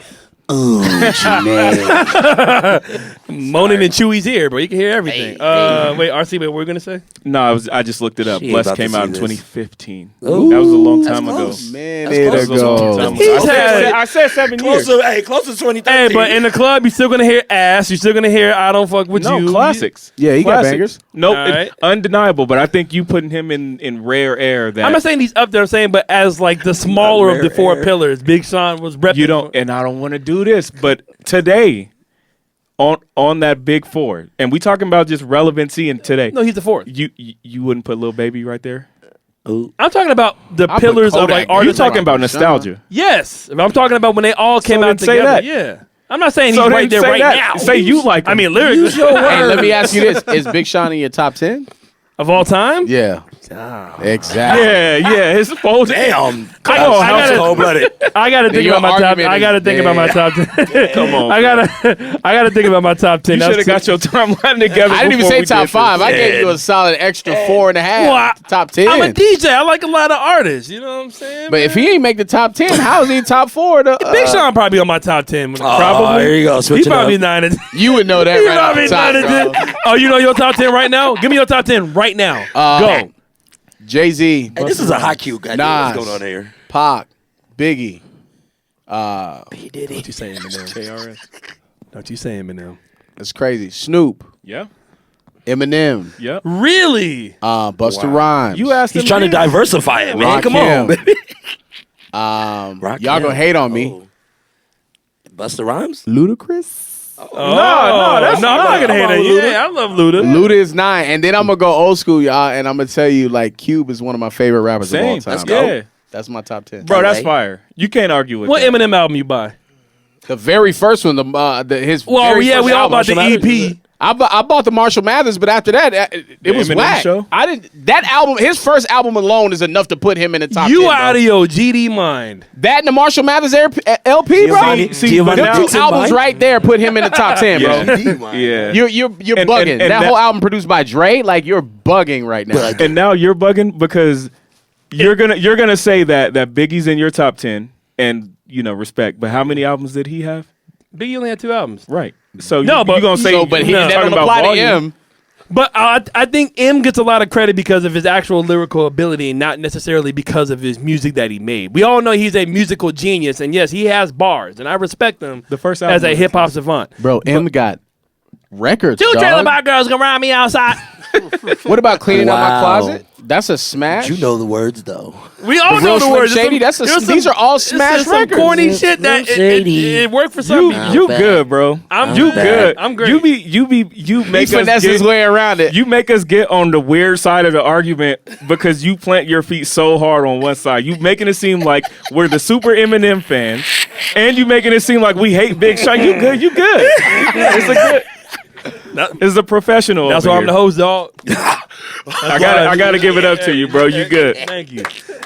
E: "Oh, Janae."
B: Moaning in Chewy's ear, bro. You can hear everything. Wait, RC, what were we gonna say?
C: no, I just looked it up.
D: She
C: Bless
D: about to
C: came out in
D: see this.
C: 2015.
D: Ooh,
C: that was a long
D: that's
C: time ago.
D: close.
E: Man,
D: That's
E: there
D: close.
E: to
C: That was a long time
E: go.
C: ago.
B: He's had-
C: I said 7 years.
D: Closer to 2013.
B: Hey, but in the club, you're still gonna hear ass. You're still gonna hear I don't fuck with
C: No,
B: you.
C: classics.
E: Yeah, he got
C: Classics.
E: bangers.
C: Nope,
B: All right.
C: undeniable. But I think you putting him in rare air that
B: I'm not saying he's up there. I'm saying, but as like the smaller of the
D: rare
B: four
D: air.
B: pillars, Big Sean was repping.
C: you don't. And I don't want to do this, but today. On that big four, and we talking about just relevancy and today.
B: No, he's the fourth.
C: You wouldn't put Lil Baby right there.
B: I'm talking about the
E: I put
B: pillars of
E: Kodak.
B: like
E: You're
B: artists.
C: You're talking
B: like-
C: about nostalgia.
B: Yes, I'm talking about when they all came
C: So
B: out
C: then say
B: together.
C: that.
B: Yeah, I'm not saying
C: So
B: he's
C: then
B: right there
C: say
B: right
C: that.
B: now.
C: Say you like
B: I
C: him.
B: mean, lyrically,
E: Hey, let me ask you this: is Big Sean in your top 10?
B: of all time.
E: Yeah, exactly.
C: Yeah, his phone.
D: Damn.
C: Come
B: I
C: on,
B: gotta-
C: House of
D: Cold-blooded.
B: I gotta think
E: your
B: about my top.
E: argument
B: I
E: is-
B: gotta think about my
E: yeah.
B: top 10.
C: Come on,
B: I gotta think about my top 10.
C: You should have got your timeline together.
E: I didn't even
C: before
E: say
C: we
E: top
C: did
E: 5.
C: this.
E: I gave you a solid extra 4.5.
B: Well, I-
E: top 10.
B: I'm a DJ. I like a lot of artists. You know what I'm saying?
E: But if he ain't make the top 10, how is he top 4?
B: Big Sean probably on my top 10.
D: Oh, here you go.
B: He
D: Switch it
B: probably
D: up.
B: 9 and
E: You would know that
B: he
E: right off
B: probably
E: the top,
B: 9 and
E: bro.
B: 10. Oh, you know your top 10 right now? Give me your top 10 right now. Go.
E: Jay-Z,
D: Hey, this is a hot cute guy.
E: Nas.
D: What's going on here?
E: Pac, Biggie.
D: P. Diddy.
B: What you saying, Eminem?
C: KRS.
B: What you saying, Eminem?
E: That's crazy. Snoop,
C: Yeah.
E: Eminem,
C: Yep.
B: Really?
E: Busta Rhymes.
C: You asked
D: He's
C: him
D: trying to
C: again.
D: diversify it, man. Come on,
E: Rakim.
D: baby.
E: Y'all
D: Rakim.
E: gonna hate on me.
D: Oh. Busta Rhymes?
E: Ludacris.
B: Oh,
C: no, that's
B: I'm not gonna hate
E: Come
B: on
E: on,
B: you.
E: Luda.
B: Yeah, I love Luda.
E: Luda is 9, and then I'm gonna go old school, y'all, and I'm gonna tell you like Cube is one of my favorite rappers
C: Same.
E: of all time.
D: Let's go.
C: Yeah.
E: That's my top 10.
C: Bro, that's
D: LA.
C: fire. You can't argue with
B: What
C: that.
B: Eminem album you buy?
E: The very first one, his
B: Well,
E: very
B: yeah,
E: first
B: we all
E: album,
B: bought the
E: Marshall Mathers.
B: EP.
E: I bought the Marshall Mathers, but after that, it was
C: Eminem
E: whack.
C: show?
E: I didn't. That album, his first album alone, is enough to put him in the top.
B: You
E: 10,
B: are
E: bro.
B: out of your GD mind.
E: That and the Marshall Mathers LP, bro.
D: Giovanni-
C: See,
D: Giovanni
C: but now-
E: Them
D: Jackson
E: two albums
D: Mike?
E: right there put him in the top 10, bro.
C: Yeah.
E: You're
C: And-
E: bugging.
C: and
E: that
C: that-
E: whole album produced by Dre, like you're bugging right now.
C: And now you're bugging because you're gonna say that Biggie's in your top 10 and respect. But how many albums did he have?
B: Biggie only had 2 albums.
C: Right. So
B: No,
C: you
B: but-
C: gonna say
E: So, but he
B: No.
E: that
C: talking
E: don't
C: about
E: apply to
C: volume.
E: him.
B: But I think M gets a lot of credit because of his actual lyrical ability and not necessarily because of his music that he made. We all know he's a musical genius, and yes, he has bars, and I respect him
C: The first album
B: as a
C: was
B: hip hop savant.
E: Bro, M got records.
B: Two trailer
E: dog.
B: park girls gonna ride me outside.
E: What about cleaning out my
D: Wow.
E: closet? That's a smash.
D: You know the words, though.
B: We all
E: The
B: know
E: Real
B: the
E: Slim
B: words.
E: Shady, these are all smash
B: some
E: records.
B: corny
D: Real
B: shit that
D: Slim
B: it
D: Shady.
B: worked for some people.
C: You
D: bad.
C: good, bro.
B: I'm
C: you
B: bad.
C: good.
B: I'm great.
C: You make
E: He
C: us
E: finesse his
C: get,
E: way around it.
C: you make us get on the weird side of the argument because you plant your feet so hard on one side. You making it seem like we're the super Eminem fans, and you making it seem like we hate Big Sean. You good? You good? It's a good. It's a professional.
B: That's
C: over
B: why I'm the
C: here.
B: host, dog.
C: I gotta give it up to you, bro. You good?
B: Thank you.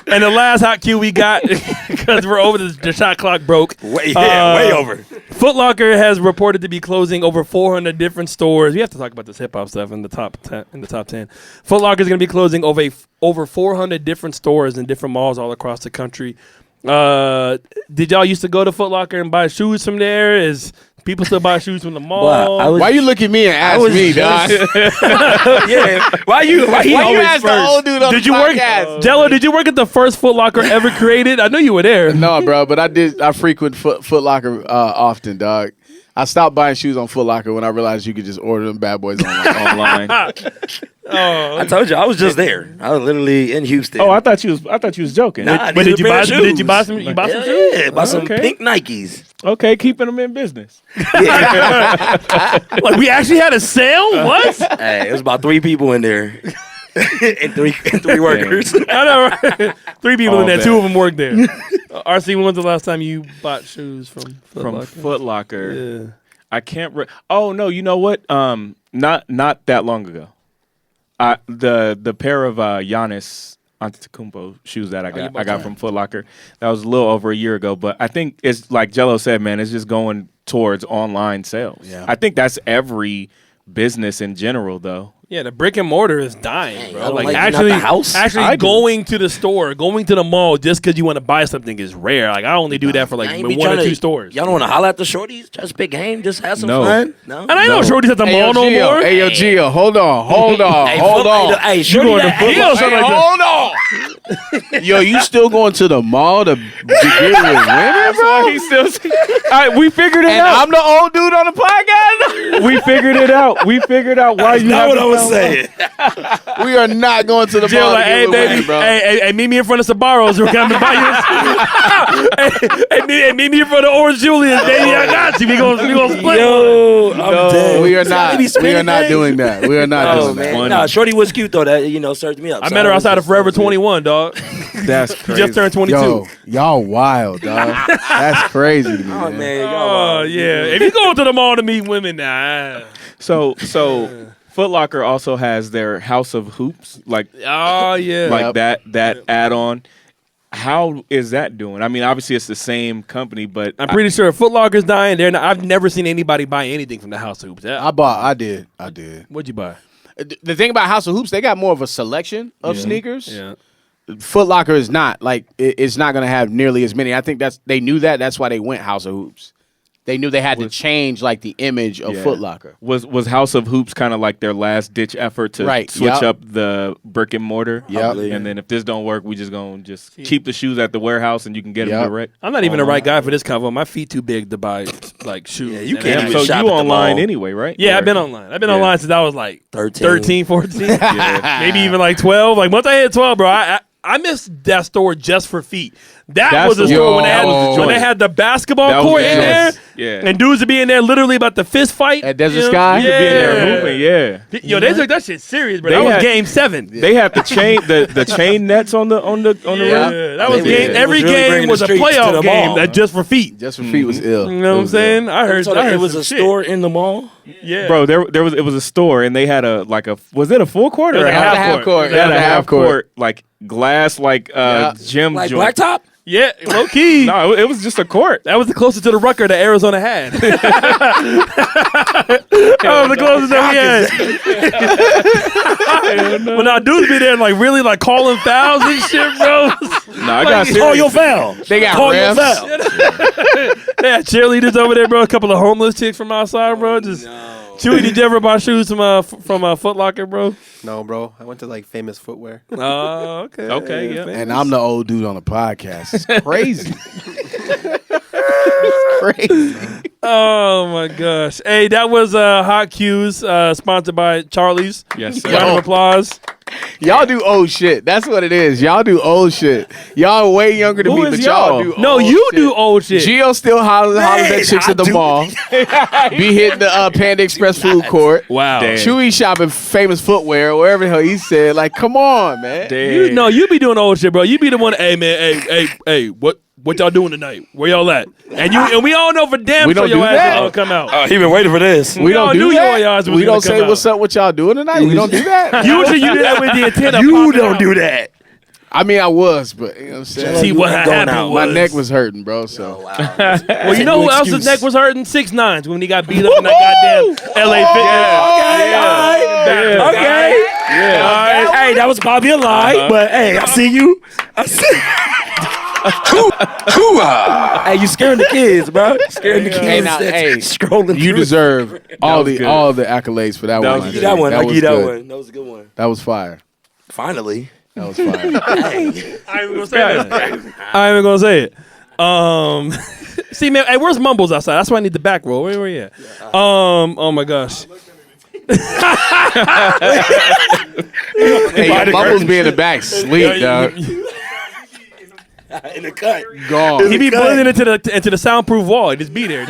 B: And the last hot cue we got, because we're over, the shot clock broke.
D: Way
B: Uh,
D: over.
B: Foot Locker has reported to be closing over 400 different stores. We have to talk about this hip hop stuff in the top 10. Foot Locker is going to be closing over 400 different stores in different malls all across the country. Did y'all used to go to Foot Locker and buy shoes from there? Is people still buy shoes from the mall?
D: Well, I was-
E: Why you look at me and ask
D: was
E: me,
D: just-
E: dog?
D: Yeah. Why you
E: Why you
D: always
E: ask the
D: first?
E: old dude on
B: Did
E: the
B: you work,
E: podcast?
B: Jello? Did you work at the first Foot Locker ever created? I know you were there.
E: No, bro, but I frequent Foot Locker often, dog. I stopped buying shoes on Foot Locker when I realized you could just order them bad boys online.
B: Oh,
D: I told you, I was just there. I was literally in Houston.
C: Oh, I thought you was joking.
D: Nah,
B: but
D: these
B: did
D: are
B: you
D: a pair
B: buy?
D: of
B: Did you buy
D: shoes.
B: some? You bought some
D: Hell
B: shoes?
D: yeah, bought some
C: Okay.
D: pink Nikes.
C: Okay, keeping them in business.
B: Like we actually had a sale? What?
D: Hey, it was about 3 people in there, and three workers.
B: I know, right? 3 people in
C: All
B: there.
C: bad.
B: 2 of them work there. RC, when was the last time you bought shoes from Foot
C: From
B: Locker?
C: Foot Locker.
B: Yeah.
C: I can't. Oh no, you know what? Not that long ago. The pair of Giannis Antetokounmpo shoes that I got from Foot Locker. That was a little over a year ago, but I think it's like Jello said, man. It's just going towards online sales.
E: Yeah.
C: I think that's every business in general, though.
B: Yeah, the brick and mortar is dying,
D: Dang,
B: bro.
D: I don't
B: Like
D: like
B: actually,
D: not the house. I
B: actually
C: do.
B: going to the store, going to the mall just because you want to buy something is rare. Like I only do that for like
D: Y'all ain't be
B: 1 or
D: tryna-
B: 2 stores.
D: Y'all don't want to holler at the shorties? Try to spit game, just have some
C: No.
D: fun. No.
B: And I know
C: No.
B: shorties at the mall no
E: Gio,
B: more.
E: Hey, yo, Gio, hold on.
D: Hey,
E: hold on.
D: Hey, shorty,
C: going to
D: that-
C: Foot
D: hey,
B: Locker?
E: Hey, hold on. Yo, you still going to the mall to get with women, bro?
C: He's still. We figured it
E: And
C: out.
E: I'm the old dude on the podcast.
C: We figured it out. We figured out why you.
D: That's what I
C: haven't
D: was
C: found-
D: saying.
E: We are not going to the
B: Jill,
E: mall
B: like,
E: to
B: hey
E: get with
B: baby,
E: women, bro.
B: hey, meet me in front of Sabaros. We're coming by you. hey, meet me in front of Orange Julius, baby. I got you. We gonna split.
D: Yo, I'm dead.
E: We are
D: See how they
E: not.
D: be
E: We
D: spinning
E: are not
D: things?
E: doing that. We are not
D: Oh
E: doing
D: man,
E: that.
C: Funny.
D: nah, shorty was cute though. That served me up.
B: I
D: So
B: met her
D: was
B: outside of
D: just-
B: Forever 21, dog.
C: That's
B: She
C: crazy.
B: just turned 22.
E: Yo, y'all wild, dog. That's crazy to me,
D: Oh
E: man.
D: man, y'all
B: Oh
D: wild.
B: yeah. If you go to the mall to meet women, nah.
C: So Foot Locker also has their House of Hoops, like
B: Oh yeah.
C: like that add-on. How is that doing? I mean, obviously it's the same company, but
B: I'm pretty sure Foot Locker's dying. I've never seen anybody buy anything from the House of Hoops.
E: I did.
B: What'd you buy?
E: The thing about House of Hoops, they got more of a selection of sneakers.
B: Yeah.
E: Foot Locker is not like it's not going to have nearly as many. I think they knew that. That's why they went House of Hoops. They knew they had to change like the image of
C: Yeah.
E: Foot Locker.
C: was House of Hoops kind of like their last ditch effort to
E: Right,
C: switch
E: yep.
C: up the brick and mortar?
E: Yep.
C: And then if this don't work, we just gonna keep the shoes at the warehouse and you can get them
E: Yep.
C: direct.
B: I'm not even the right guy for this convo. My feet too big to buy like shoes.
D: Yeah, you
B: And
D: can't
B: I-
D: even
C: So
D: shop
C: you
D: at the
C: online
D: mall.
C: anyway, right?
B: Yeah,
C: Or-
B: I've been online. I've been
C: Yeah.
B: online since I was like
D: 13.
B: 14. Maybe even like 12. Like once I hit 12, bro, I missed that store just for feet. That
C: That's
B: was the
C: the
B: store
E: one.
B: when they
E: That was the
B: had, when
C: joint.
B: they had the basketball
C: That was
B: court
C: the
B: in there.
C: joint. Yeah.
B: And dudes would be in there literally about to fist fight.
E: At Desert
B: you know?
E: Sky?
B: Yeah.
E: You could
C: Be in there hooping, yeah.
B: Yo, they took that shit serious, bro.
C: They
B: That was
C: had-
B: game 7.
C: They had the chain the chain nets on the
B: Yeah,
C: rim.
B: that was
D: They
B: game.
D: was
B: Every
D: really
B: game
D: bringing
B: was
D: the
B: a
D: streets to
B: playoff
D: the
B: game
D: mall.
B: that just for feet.
E: Just for feet was ill.
B: You know what I'm saying? I heard.
D: So
B: I heard
D: it was
B: some
D: a
B: shit.
D: store in the mall.
B: Yeah,
C: Bro, it was a store and they had was it a full court
B: It
C: or
B: was
C: a
B: a
C: half
B: half
C: court?
B: court.
C: They had
E: It
C: a
E: was a
C: half
E: half court.
C: court, like glass, like gym
D: Like
C: joint.
D: blacktop.
B: Yeah, low key.
C: No, it was just a court.
B: That was the closest to the Rucker that Arizona had. That was the closest that we had. When our dudes be there, like really, like calling fouls and shit, bro.
C: No, I got
D: Call
C: serious.
D: your foul.
E: They got
D: Call your
E: refs.
D: foul.
B: They had cheerleaders over there, bro. A couple of homeless chicks from outside, bro. Just Chewy, did you ever buy shoes from Foot Locker, bro?
F: No, bro. I went to like Famous Footwear.
B: Oh, okay.
C: Okay, yeah.
E: And I'm the old dude on the podcast. It's crazy. It's crazy.
B: Oh my gosh. Hey, that was Hot Cues, sponsored by Charlie's.
C: Yes, sir.
B: Round of applause.
E: Y'all do old shit. That's what it is. Y'all do old shit. Y'all way younger than
C: Who
E: me,
C: is
E: but y'all
C: y'all?
E: do
B: No,
E: old
B: you
E: shit.
B: do old shit.
E: Gio still hollers at chicks
D: I
E: at the
D: do.
E: mall. Be hitting the Panda Express food court.
B: Wow.
C: Damn.
E: Chewy shopping Famous Footwear, or whatever the hell he said. Like, come on, man.
B: You know, you be doing old shit, bro. You be the one. Hey, man. Hey. What y'all doing tonight? Where y'all at? And we all know for damn
E: We
B: sure
E: don't
B: your
E: do
B: ass
E: that.
B: gonna come out.
D: He been waiting for this.
E: We
B: all
E: don't
B: knew
E: do
B: your ass
E: that.
B: was
E: We
B: gonna
E: don't say
B: come out.
E: what's up, what y'all doing tonight. We don't do that.
B: Usually you do that with the intent of
D: You
B: popping
D: don't
B: out.
D: do that.
E: I mean, I was, but you know what I'm saying.
B: See
D: You
B: what
D: ain't going
B: happened
D: out.
B: was
E: My neck was hurting, bro. So
B: Well, you know who else's neck was hurting? 6ix9ine when he got beat up in that goddamn LA Fitness.
D: Okay.
C: Yeah.
B: All right.
D: Hey, that was probably a lie, but hey, I see you. I see. Hey, you scaring the kids, bro. Scaring the kids.
E: Hey, now,
D: that's
E: hey,
D: scrolling.
E: you
D: through.
E: deserve all
C: was
E: the
C: good.
E: all the accolades for that
C: That
E: one.
C: was
D: I'll give you that one. I'll give
E: was
D: you that
E: good.
D: one. That was a good one.
E: That was fire.
D: Finally.
E: That was fire.
D: Hey.
B: I ain't even gonna say that. I ain't even gonna say it. See, man, hey, where's Mumbles outside? That's why I need the back roll. Where you at? Oh my gosh.
E: Hey, your Bubbles be in the back, sleep, dog.
D: In the cut.
E: Gone.
B: He be blending into the soundproof wall. He just be there.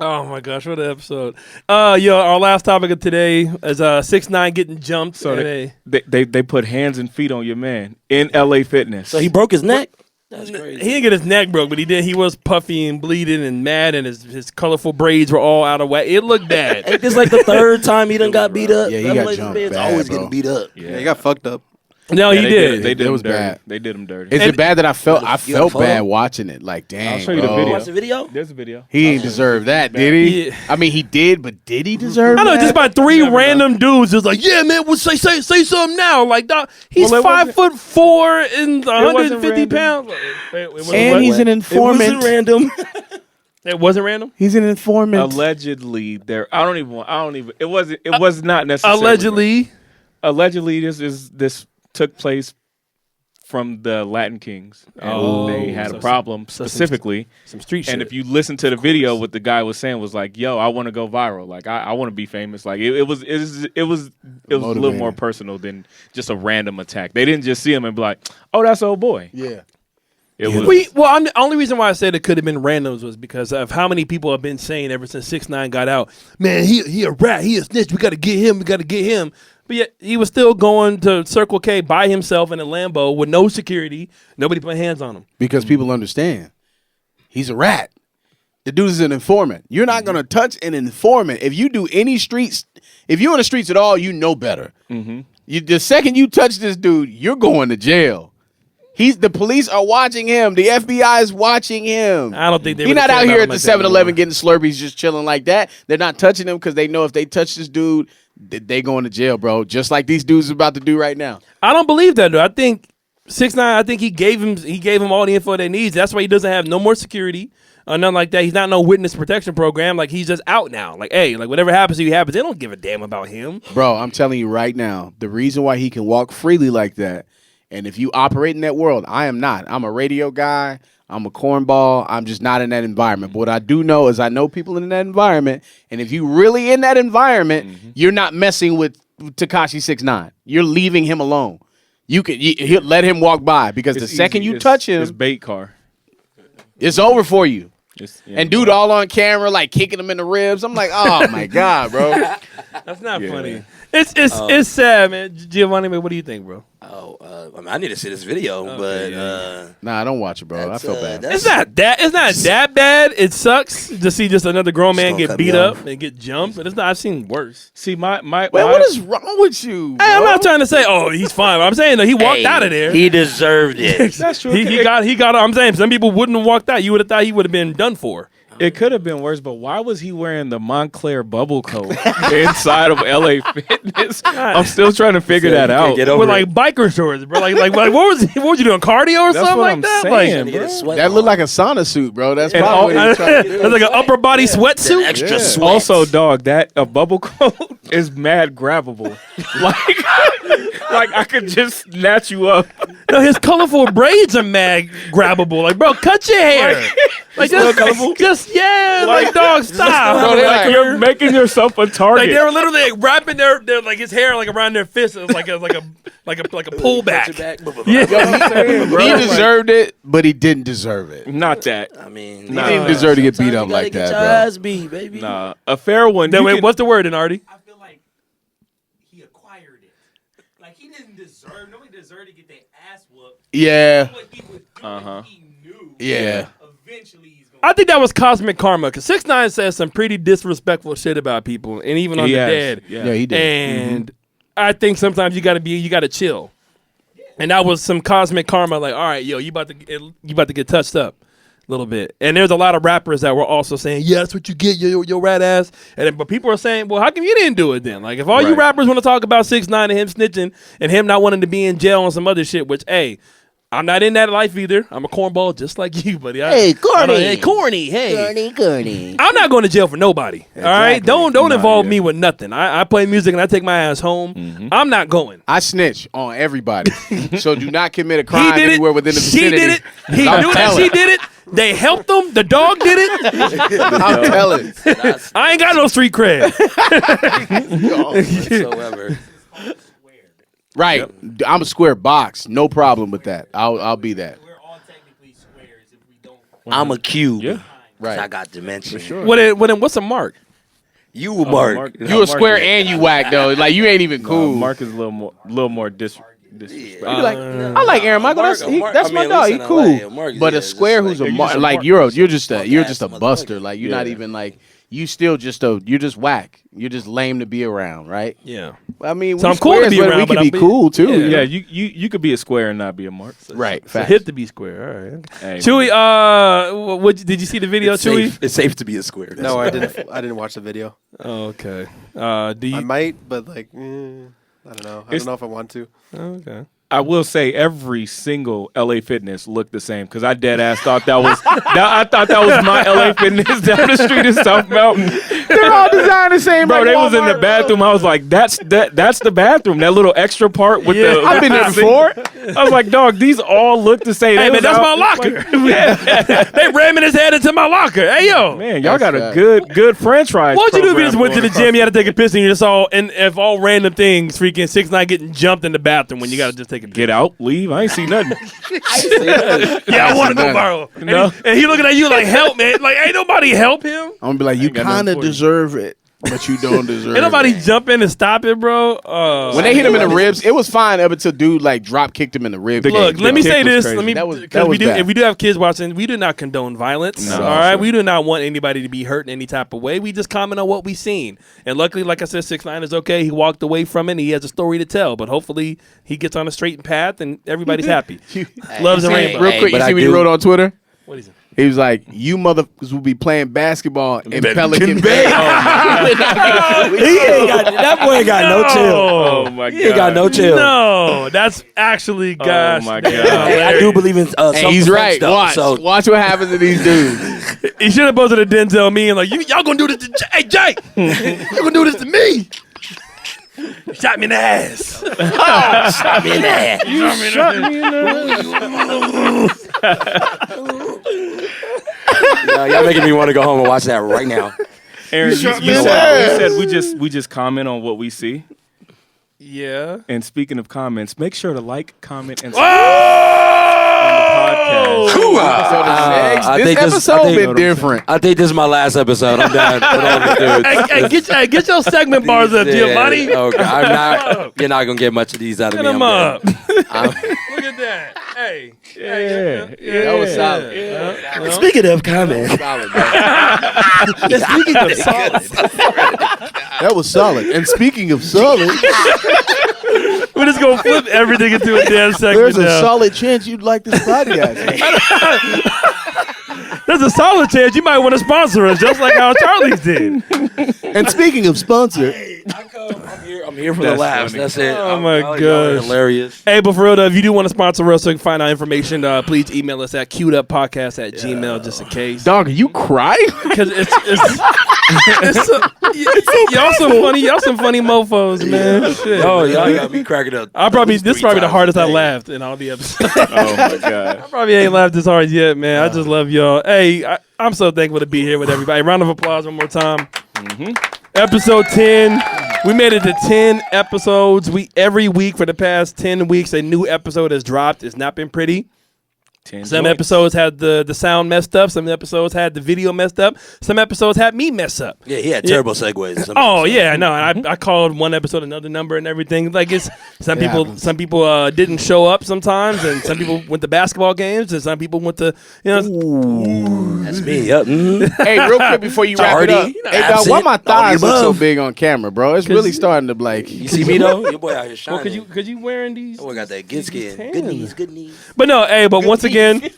B: Oh my gosh, what an episode! Our last topic of today is 6ix9ine getting jumped.
C: So
B: at
C: they put hands and feet on your man in LA Fitness.
D: So he broke his neck? That's crazy.
B: He didn't get his neck broke, but he did. He was puffy and bleeding and mad, and his colorful braids were all out of whack. It looked bad.
D: It's like the third time he done got beat up.
E: Yeah, he got jumped
D: It's
E: bad,
D: always
E: bro.
D: getting beat up.
F: Yeah, he got fucked up.
B: No, he
C: they
B: did.
C: They did
E: It
C: him
E: was
C: dirty.
E: bad.
C: They did him dirty.
E: Is it bad that I felt
D: You got
E: bad
D: photo?
E: watching it? Like, dang,
C: I'll show you the
E: bro.
C: video.
D: Watch the video?
C: There's a video.
E: He ain't deserve that, did he?
B: Yeah.
E: I mean, he did, but did he deserve
B: I know,
E: that?
B: just by three random dudes just like, yeah, man, say something now. Like, dog, he's
C: Well, it
B: 5'4" and 150
C: random.
B: pounds. It
E: And he's an
D: It
E: informant.
D: wasn't random.
B: wasn't random.
E: He's an informant.
C: Allegedly, it was not necessarily.
B: Allegedly,
C: This took place from the Latin Kings. And
B: Oh,
C: they had
B: so
C: a problem
B: some
C: specifically.
B: some street shit.
C: And if you listen to the video, what the guy was saying was like, "Yo, I want to go viral. Like, I want to be famous." Like, it was a little more
E: Motivator.
C: personal than just a random attack. They didn't just see him and be like, "Oh, that's old boy."
E: Yeah.
C: It was.
B: the only reason why I said it could have been randoms was because of how many people have been saying ever since 6ix9ine got out, man, he a rat, he a snitch, we got to get him. But yet he was still going to Circle K by himself in a Lambo with no security, nobody put hands on him.
E: Because people understand. He's a rat. The dude is an informant. You're not going to touch an informant. If you do any streets, if you're in the streets at all, you know better. The second you touch this dude, you're going to jail. The police are watching him. The FBI is watching him.
B: I don't think they
E: He's
B: really
E: not
B: care
E: out
B: about
E: here
B: him
E: at the
B: like that
E: 7-Eleven
B: anymore.
E: getting Slurpees just chilling like that. They're not touching him because they know if they touch this dude, they going to jail, bro. Just like these dudes are about to do right now.
B: I don't believe that though. I think 6ix9ine, I think he gave him all the info they needs. That's why he doesn't have no more security. Nothing like that. He's not no witness protection program. Like, he's just out now. Like, hey, like whatever happens to you happens. They don't give a damn about him.
E: Bro, I'm telling you right now, the reason why he can walk freely like that, and if you operate in that world, I am not. I'm a radio guy. I'm a cornball. I'm just not in that environment. But what I do know is I know people in that environment, and if you really in that environment, you're not messing with Tekashi 6ix9ine. You're leaving him alone. He'll let him walk by because the
C: It's
E: second
C: easy.
E: you touch
C: It's
E: him,
C: bait car.
E: it's over for you.
C: Yeah.
E: And dude all on camera, like kicking him in the ribs. I'm like, oh my God, bro.
B: That's not
C: Yeah.
B: funny. It's sad, man. Giovanni, man, what do you think, bro?
D: I mean, I need to see this video, but
E: Nah, don't watch it, bro. I feel bad.
B: It's not that bad. It sucks to see just another grown man
D: gonna
B: get
D: cut
B: beat
D: me
B: up
D: off.
B: and get jumped. But it's not. I've seen worse.
C: See, my
E: Man, what is wrong with you?
B: Hey, I'm
E: bro?
B: not trying to say, oh, he's fine. I'm saying that he walked out of there.
D: He deserved it.
C: That's true.
B: He got. I'm saying some people wouldn't have walked out. You would have thought he would have been done for.
C: It could have been worse, but why was he wearing the Montclair bubble coat inside of LA Fitness? I'm still trying to figure that out.
D: Get over
B: With
D: it.
B: like biker shorts, bro. Like what was you doing? Cardio or
C: That's
B: something
C: what
B: like
C: I'm
B: that?
C: saying,
B: Like,
D: Get his sweat
E: That looked
D: on.
E: like a sauna suit, bro. That's
C: And
E: probably what he was trying to do.
B: that's like an upper body sweatsuit.
D: extra
C: Yeah.
D: sweat.
C: Also, dog, that a bubble coat is mad grabbable. like I could just snatch you up.
B: No, his colorful braids are mad grabbable. Like, bro, cut your hair. Like, just dog, stop.
E: Bro, they
C: Like
E: like-
C: you're making yourself a target.
B: Like they were literally like, wrapping their like his hair like around their fist. It was like a pullback.
E: He deserved it, but he didn't deserve it.
C: Not that.
D: I mean,
E: He didn't deserve to get beat up like that,
D: Get your
E: bro.
D: ass beat, baby.
C: Nah, a fair one.
B: Then
C: you
B: wait,
C: can-
B: what's the word in Artie?
G: I feel like he acquired it. Like, he didn't deserve. Nobody deserved to get their ass whooped.
E: Yeah.
G: What he was doing,
C: Uh-huh.
G: he knew.
E: Yeah.
G: Eventually, he's going.
B: I think that was cosmic karma because 6ix9ine says some pretty disrespectful shit about people, and even on
C: He
B: the
C: has,
B: dead.
C: yeah.
E: He did.
B: And I think sometimes you gotta chill. And that was some cosmic karma. Like, all right, yo, you about to get touched up a little bit. And there's a lot of rappers that were also saying, yeah, that's what you get, your rat ass. But people are saying, well, how come you didn't do it then? Like, if all you
C: Right.
B: rappers want to talk about 6ix9ine and him snitching and him not wanting to be in jail on some other shit, which, hey, I'm not in that life either. I'm a cornball just like you, buddy.
D: Hey, corny.
B: Hey, corny. Hey.
D: Corny.
B: I'm not going to jail for nobody. All right, don't involve me with nothing. I play music and I take my ass home. I'm not going.
E: I snitch on everybody. So do not commit a crime
B: He did
E: anywhere
B: it.
E: within the
B: She
E: vicinity.
B: did it. He
E: I'm
B: knew that
E: telling.
B: she did it. They helped him. The dog did it.
E: I'm telling.
B: I ain't got no street cred.
D: Whatsoever.
E: Right. I'm a square box. No problem with that. I'll be that.
G: We're all technically squares if we don't.
D: I'm a cube.
C: Yeah.
E: Right.
D: I got dimension.
C: Sure.
B: What's a mark?
D: You a mark.
E: You a square and you whack though. Like you ain't even cool.
C: Mark is a little more disrespectful.
E: You be like, I like Aaron Michael.
D: Mark-
E: That's
D: Mark-
E: that's
D: I
E: my
D: mean,
E: dog.
D: at
E: He
D: least in
E: cool.
D: LA, Mark is-
E: But
D: yeah,
E: a square
D: just
E: who's a
D: like-
E: mark,
C: just a
E: like
C: mark.
E: you're just a
D: Punk-ass
E: buster.
D: motherfucker.
E: Like you're not even like you still just you're just whack. You're just lame to be around, right?
B: Yeah.
E: I mean,
B: So
E: we
B: I'm cool to
E: squares,
B: be
E: but
B: around,
E: we
B: but
E: can be
B: I'm
E: cool too.
C: Yeah, you could be a square and not be a mark.
E: Right.
B: So
E: Facts.
B: hit to be square. All right.
C: Hey,
B: Chewy, what did you see the video,
D: It's
B: Chewy?
D: safe. It's safe to be a square.
F: No, I didn't. I didn't watch the video.
B: Oh, okay. Do
F: I
B: you?
F: might, but like, I don't know. I don't know if I want to.
B: Okay.
C: I will say every single LA Fitness looked the same because I dead ass thought that was I thought that was my LA Fitness down the street in South Mountain.
E: They're all designed the same.
C: Bro,
E: like
C: they was in the
E: Walmart,
C: bathroom. I was like, that's the bathroom. That little extra part with the
E: I've been there before.
C: I was like, dog, these all look the same.
B: Hey
C: They
B: man,
C: was
B: that's my
C: out-
B: locker. They ramming his head into my locker. Hey yo.
C: Man, y'all
E: That's
C: got a
E: right.
C: good French fries.
B: What would you do if you
C: program
B: just went to the
C: going
B: gym, you had to take a piss, and you just saw, and if all random things, freaking 6ix9ine getting jumped in the bathroom when you got to just take a piss?
C: Get out, leave. I ain't see nothing.
B: Yeah, I want to go viral.
C: No.
B: And he looking at you like, help, man. Like, ain't nobody help him.
E: I'm gonna be like, you
C: got nothing
E: kind of
C: for you.
E: deserve it, but you don't deserve
B: Ain't nobody
E: it.
B: jump in and stop it, bro.
E: When they hit him in the ribs, it was fine up until dude like drop kicked him in the rib.
B: Look,
C: The
B: let me
C: kick
B: say
C: was
B: this.
C: crazy.
B: Let me,
E: That was-
B: because
E: that
B: we
E: was
B: do.
E: bad.
B: If we do have kids watching, we do not condone violence.
C: No,
B: all right,
C: sure.
B: we do not want anybody to be hurt in any type of way. We just comment on what we seen, and luckily, like I said, 6ix9ine is okay. He walked away from it. And he has a story to tell, but hopefully, he gets on a straight path and everybody's happy. Loves the
E: Hey,
B: rainbow.
E: real quick,
D: but
E: you
D: I
E: see what he
D: do-
E: wrote on Twitter?
B: What is it?
E: He was like, "You motherfuckers will be playing basketball in Pelican
D: Bay.
E: Bay."
D: That boy ain't got no chill.
C: Oh my god.
D: He ain't got no chill.
B: No, that's actually, gosh.
C: my
B: damn,
C: God.
D: Hey, I do believe in
E: Hey, he's right. Watch what happens to these dudes.
B: He should have posted a Denzel me and like, y'all gonna do this to Hey, Jake. You gonna do this to me? Shot me in the ass.
D: Shot me in the ass. Y'all making me want to go home and watch that right now.
C: Aaron, you said we just comment on what we see.
B: Yeah.
C: And speaking of comments, make sure to like, comment, and
B: Oh!
E: This
D: think
E: episode
D: I think-
E: been different.
D: I think this is my last episode. I'm done. With all the dudes.
B: Hey, get your segment bars up, Giovanni.
D: Yeah, okay. I'm not. You're not gonna get much of these out of
B: Get
D: me.
B: them
D: I'm
B: up.
D: good. I'm-
B: Look at that. Hey.
C: Yeah.
E: That was solid.
D: Speaking of comments,
E: Speaking of solid, that was solid. And speaking of solid,
B: We're just gonna flip everything into a damn segment
E: there's a
B: now.
E: solid chance you'd like this podcast.
B: There's a solid chance you might want to sponsor us, just like how Charlie's did.
E: And speaking of sponsor,
D: I'm here for the
C: That's
D: laughs.
C: funny.
D: That's it.
B: Oh
D: I'm-
B: my
D: y'all are
B: gosh.
D: hilarious.
B: Hey, but for real though, if you do want to sponsor us, so you can find out information, please email us at queueduppodcast@gmail just in case.
E: dog, are you crying?
B: Because y'all some funny mofos, man. Shit.
D: Oh, y'all got me cracking up.
B: This is probably the hardest I laughed in all the episodes. I
C: Oh my god.
B: probably ain't laughed this hard yet, man. I just love y'all. Hey, I'm so thankful to be here with everybody. Round of applause one more time. Episode 10. We made it to 10 episodes. Every week for the past 10 weeks, a new episode has dropped. It's not been pretty. Some episodes had the sound messed up. Some episodes had the video messed up. Some episodes had me mess up.
D: Yeah, he had terrible segues.
B: Oh yeah, no. I called one episode another number and everything. Like it's some people didn't show up sometimes, and some people went to basketball games, and some people went to
D: That's me. Yep.
E: Hey, real quick before you wrap it up,
D: Tardy,
E: hey dog, why
D: absent,
E: my thighs
D: all the
E: look so
D: above.
E: big on camera, bro? It's really starting to like.
D: You see me though? Your boy out here shining.
B: Cause you wearing these.
D: That boy got that good skin.
B: tan.
D: Good knees. Good knees.
B: But no, hey, but once again. But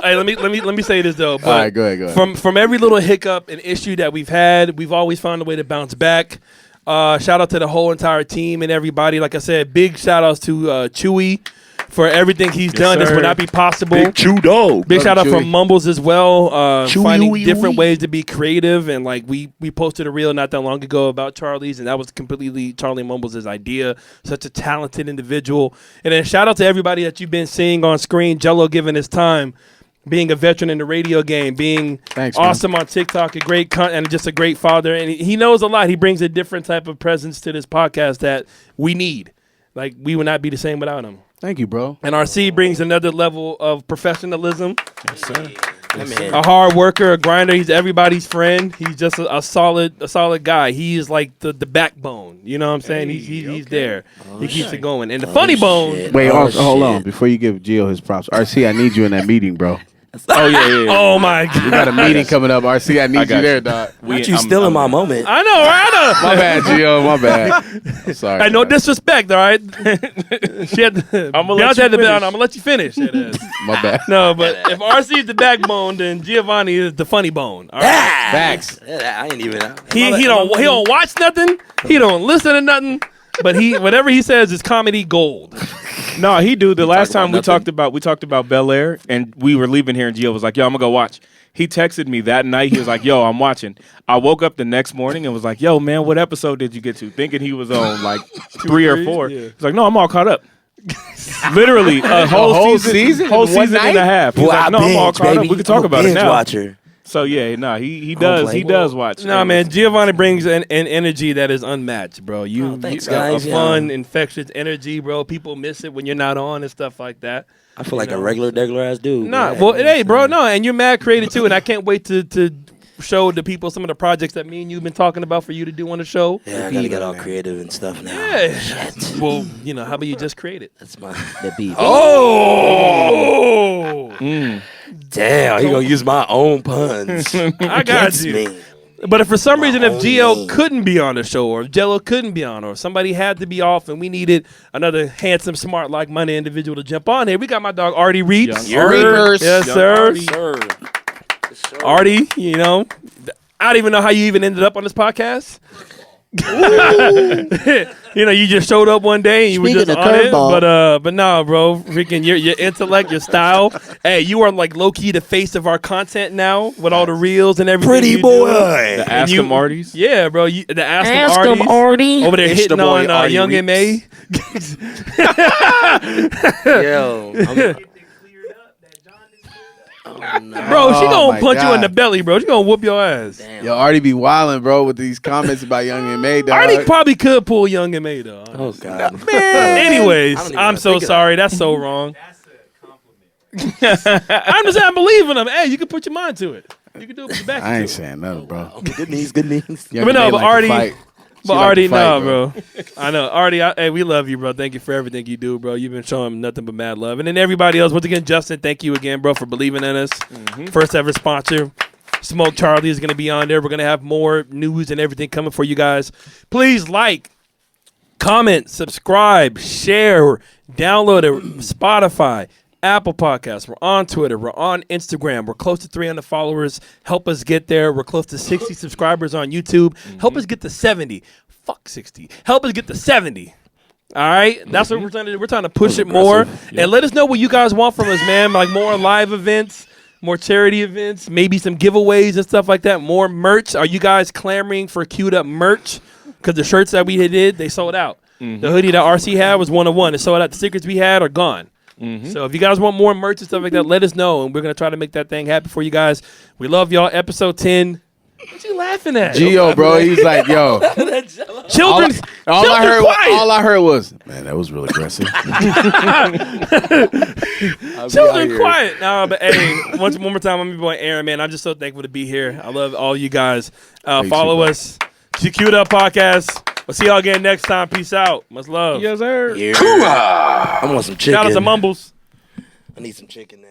B: hey, let me say this though. But
E: All right, go ahead.
B: From every little hiccup and issue that we've had, we've always found a way to bounce back. Shout out to the whole entire team and everybody. Like I said, big shout outs to Chewy for everything he's done. This
C: sir.
B: would not be possible.
D: Chew dog.
B: Big shout out
E: Chewy.
B: from Mumbles as well, finding
D: Chewy.
B: different ways to be creative. And like we posted a reel not that long ago about Charlie's, and that was completely Charlie Mumbles' idea. Such a talented individual. And then shout out to everybody that you've been seeing on screen. Jello giving his time, being a veteran in the radio game, being
E: Thanks, man.
B: awesome on TikTok, a great and just a great father. And he knows a lot. He brings a different type of presence to this podcast that we need. Like we would not be the same without him.
E: Thank you, bro.
B: And RC brings another level of professionalism.
D: That man.
B: A hard worker, a grinder. He's everybody's friend. He's just a solid guy. He is like the backbone. You know what I'm saying? He's there. He keeps it going. And the funny bone.
D: shit.
E: Wait,
D: Oh,
E: hold on.
D: shit.
E: Before you give Gio his props, RC, I need you in that meeting, bro.
C: Oh yeah.
B: Oh my god.
E: We got a meeting coming up. RC, I need
C: got
E: you there,
C: you.
E: dog.
D: Not you stealing my moment.
B: I know, right?
E: My bad, Gio. My bad. I'm sorry.
B: Hey, no
E: dog.
B: disrespect, all right? She had
C: I'ma let
B: Beyonce
C: you
B: had the
C: finish.
B: I'm gonna let you finish. It is.
E: My bad.
B: No, but if RC is the backbone, then Giovanni is the funny bone. All right?
E: Facts.
D: Yeah, I ain't even.
B: He don't watch nothing. He don't listen to nothing. But whatever he says is comedy gold.
C: No, he do. The last
D: talk
C: time
D: about
C: we talked about Bel Air, and we were leaving here, and Gio was like, "Yo, I'm gonna go watch." He texted me that night. He was like, "Yo, I'm watching." I woke up the next morning and was like, "Yo, man, what episode did you get to?" Thinking he was on like 3 or 4.
B: Yeah.
C: He's like, "No, I'm all caught up." Literally, a whole season,
E: in one
C: and
E: night?
C: a half. He's
D: Boy,
C: like,
D: I
C: "No, I'm all
D: binge,
C: caught
D: baby.
C: up. We can talk
D: I'm a
C: about it
D: binge
C: now."
D: watcher.
C: So yeah, no, he
D: don't
C: does.
D: blame
C: He
D: you.
C: does watch.
B: No, man, Giovanni brings an energy that is unmatched, bro. You,
D: Oh, thanks,
B: you
D: guys.
B: a fun, infectious energy, bro. People miss it when you're not on and stuff like that.
D: I feel like
B: You
D: a
B: know,
D: regular, degular ass dude.
B: Nah,
D: man.
B: well, hey, bro, no, and you're mad creative too, and I can't wait to show the people some of the projects that me and you've been talking about for you to do on the show.
D: Yeah, I gotta get all creative and stuff now.
B: Yeah.
D: Shit.
B: Well, you know, how about you just create it?
D: That's my the beat.
B: Oh,
D: Damn, he gonna use my own puns.
B: I got
D: Against
B: you.
D: me.
B: But if for some reason, if
D: own
B: Gio
D: name.
B: couldn't be on the show, or if Jello couldn't be on, or somebody had to be off, and we needed another handsome, smart, like-minded individual to jump on here, we got my dog Artie Reeds.
C: Young
E: Artie.
B: Yes,
C: Young
B: sir.
C: Artie.
D: Sir.
B: Artie, you know, I don't even know how you even ended up on this podcast. You know, you just showed up one day and you
D: Speaking
B: were just
D: of
B: on it.
D: curveball.
B: But no, bro, freaking your intellect, your style. Hey, you are like low key the face of our content now with all the reels and everything.
D: Pretty
B: you do.
D: boy.
C: The Ask
B: you-
C: Him Martys.
B: Yeah, bro. The Ask Them
D: Artie.
B: over there
D: It's the
B: hitting
D: boy,
B: on
D: Artie
B: Young
D: Reeks.
B: M.A.
D: Yo,
B: Bro, she
E: Oh,
B: gonna
E: my
B: punch you in the
E: God.
B: belly, bro. She gonna whoop your ass.
D: damn.
E: Yo, Artie be wilding, bro, with these comments about Young M.A. dog.
B: Artie probably could pull Young M.A. though.
D: Oh god.
B: Anyways,
D: I don't even
B: I'm
D: wanna
B: so
D: think of
B: sorry. That's so wrong. I'm just saying, I believe in him. Hey, you can put your mind to it. You can do it with your back.
E: I
B: to
E: ain't
B: it.
E: saying nothing, bro.
D: Good knees, good knees.
E: Young
B: But no,
E: M.A.
B: but
E: like to
B: Artie-
E: fight. She
B: But
E: like to
B: Artie,
E: fight,
B: nah, bro. I know. Artie, hey, we love you, bro. Thank you for everything you do, bro. You've been showing nothing but mad love. And then everybody else, once again, Justin, thank you again, bro, for believing in us. First ever sponsor. Smoke Charlie is going to be on there. We're going to have more news and everything coming for you guys. Please like, comment, subscribe, share, download it, Spotify, Apple Podcasts. We're on Twitter. We're on Instagram. We're close to 300 followers. Help us get there. We're close to 60 subscribers on YouTube. Help us get to 70. Fuck 60. Help us get to 70. All right, that's what we're trying to do. We're trying to push it more, and let us know what you guys want from us, man. Like more live events, more charity events, maybe some giveaways and stuff like that. More merch. Are you guys clamoring for queued up merch? Because the shirts that we did, they sold out. The hoodie that RC had was 1 of 1. It sold out. The stickers we had are gone. So if you guys want more merch and stuff like that, let us know, and we're gonna try to make that thing happen for you guys. We love y'all. Episode 10. What you laughing at?
E: Gio, bro, he's like, yo.
B: Children,
E: All
B: children quiet.
E: I heard was, man, that was really aggressive.
B: Children quiet. No, but hey, one more time, I'm your boy Aaron, man. I'm just so thankful to be here. I love all you guys. Follow
E: bro.
B: us. Queued Up Podcast. We'll see y'all again next time. Peace out. Much love.
C: Yes, sir.
D: Yeah. I want some chicken.
B: Shout out to Mumbles.
D: I need some chicken now.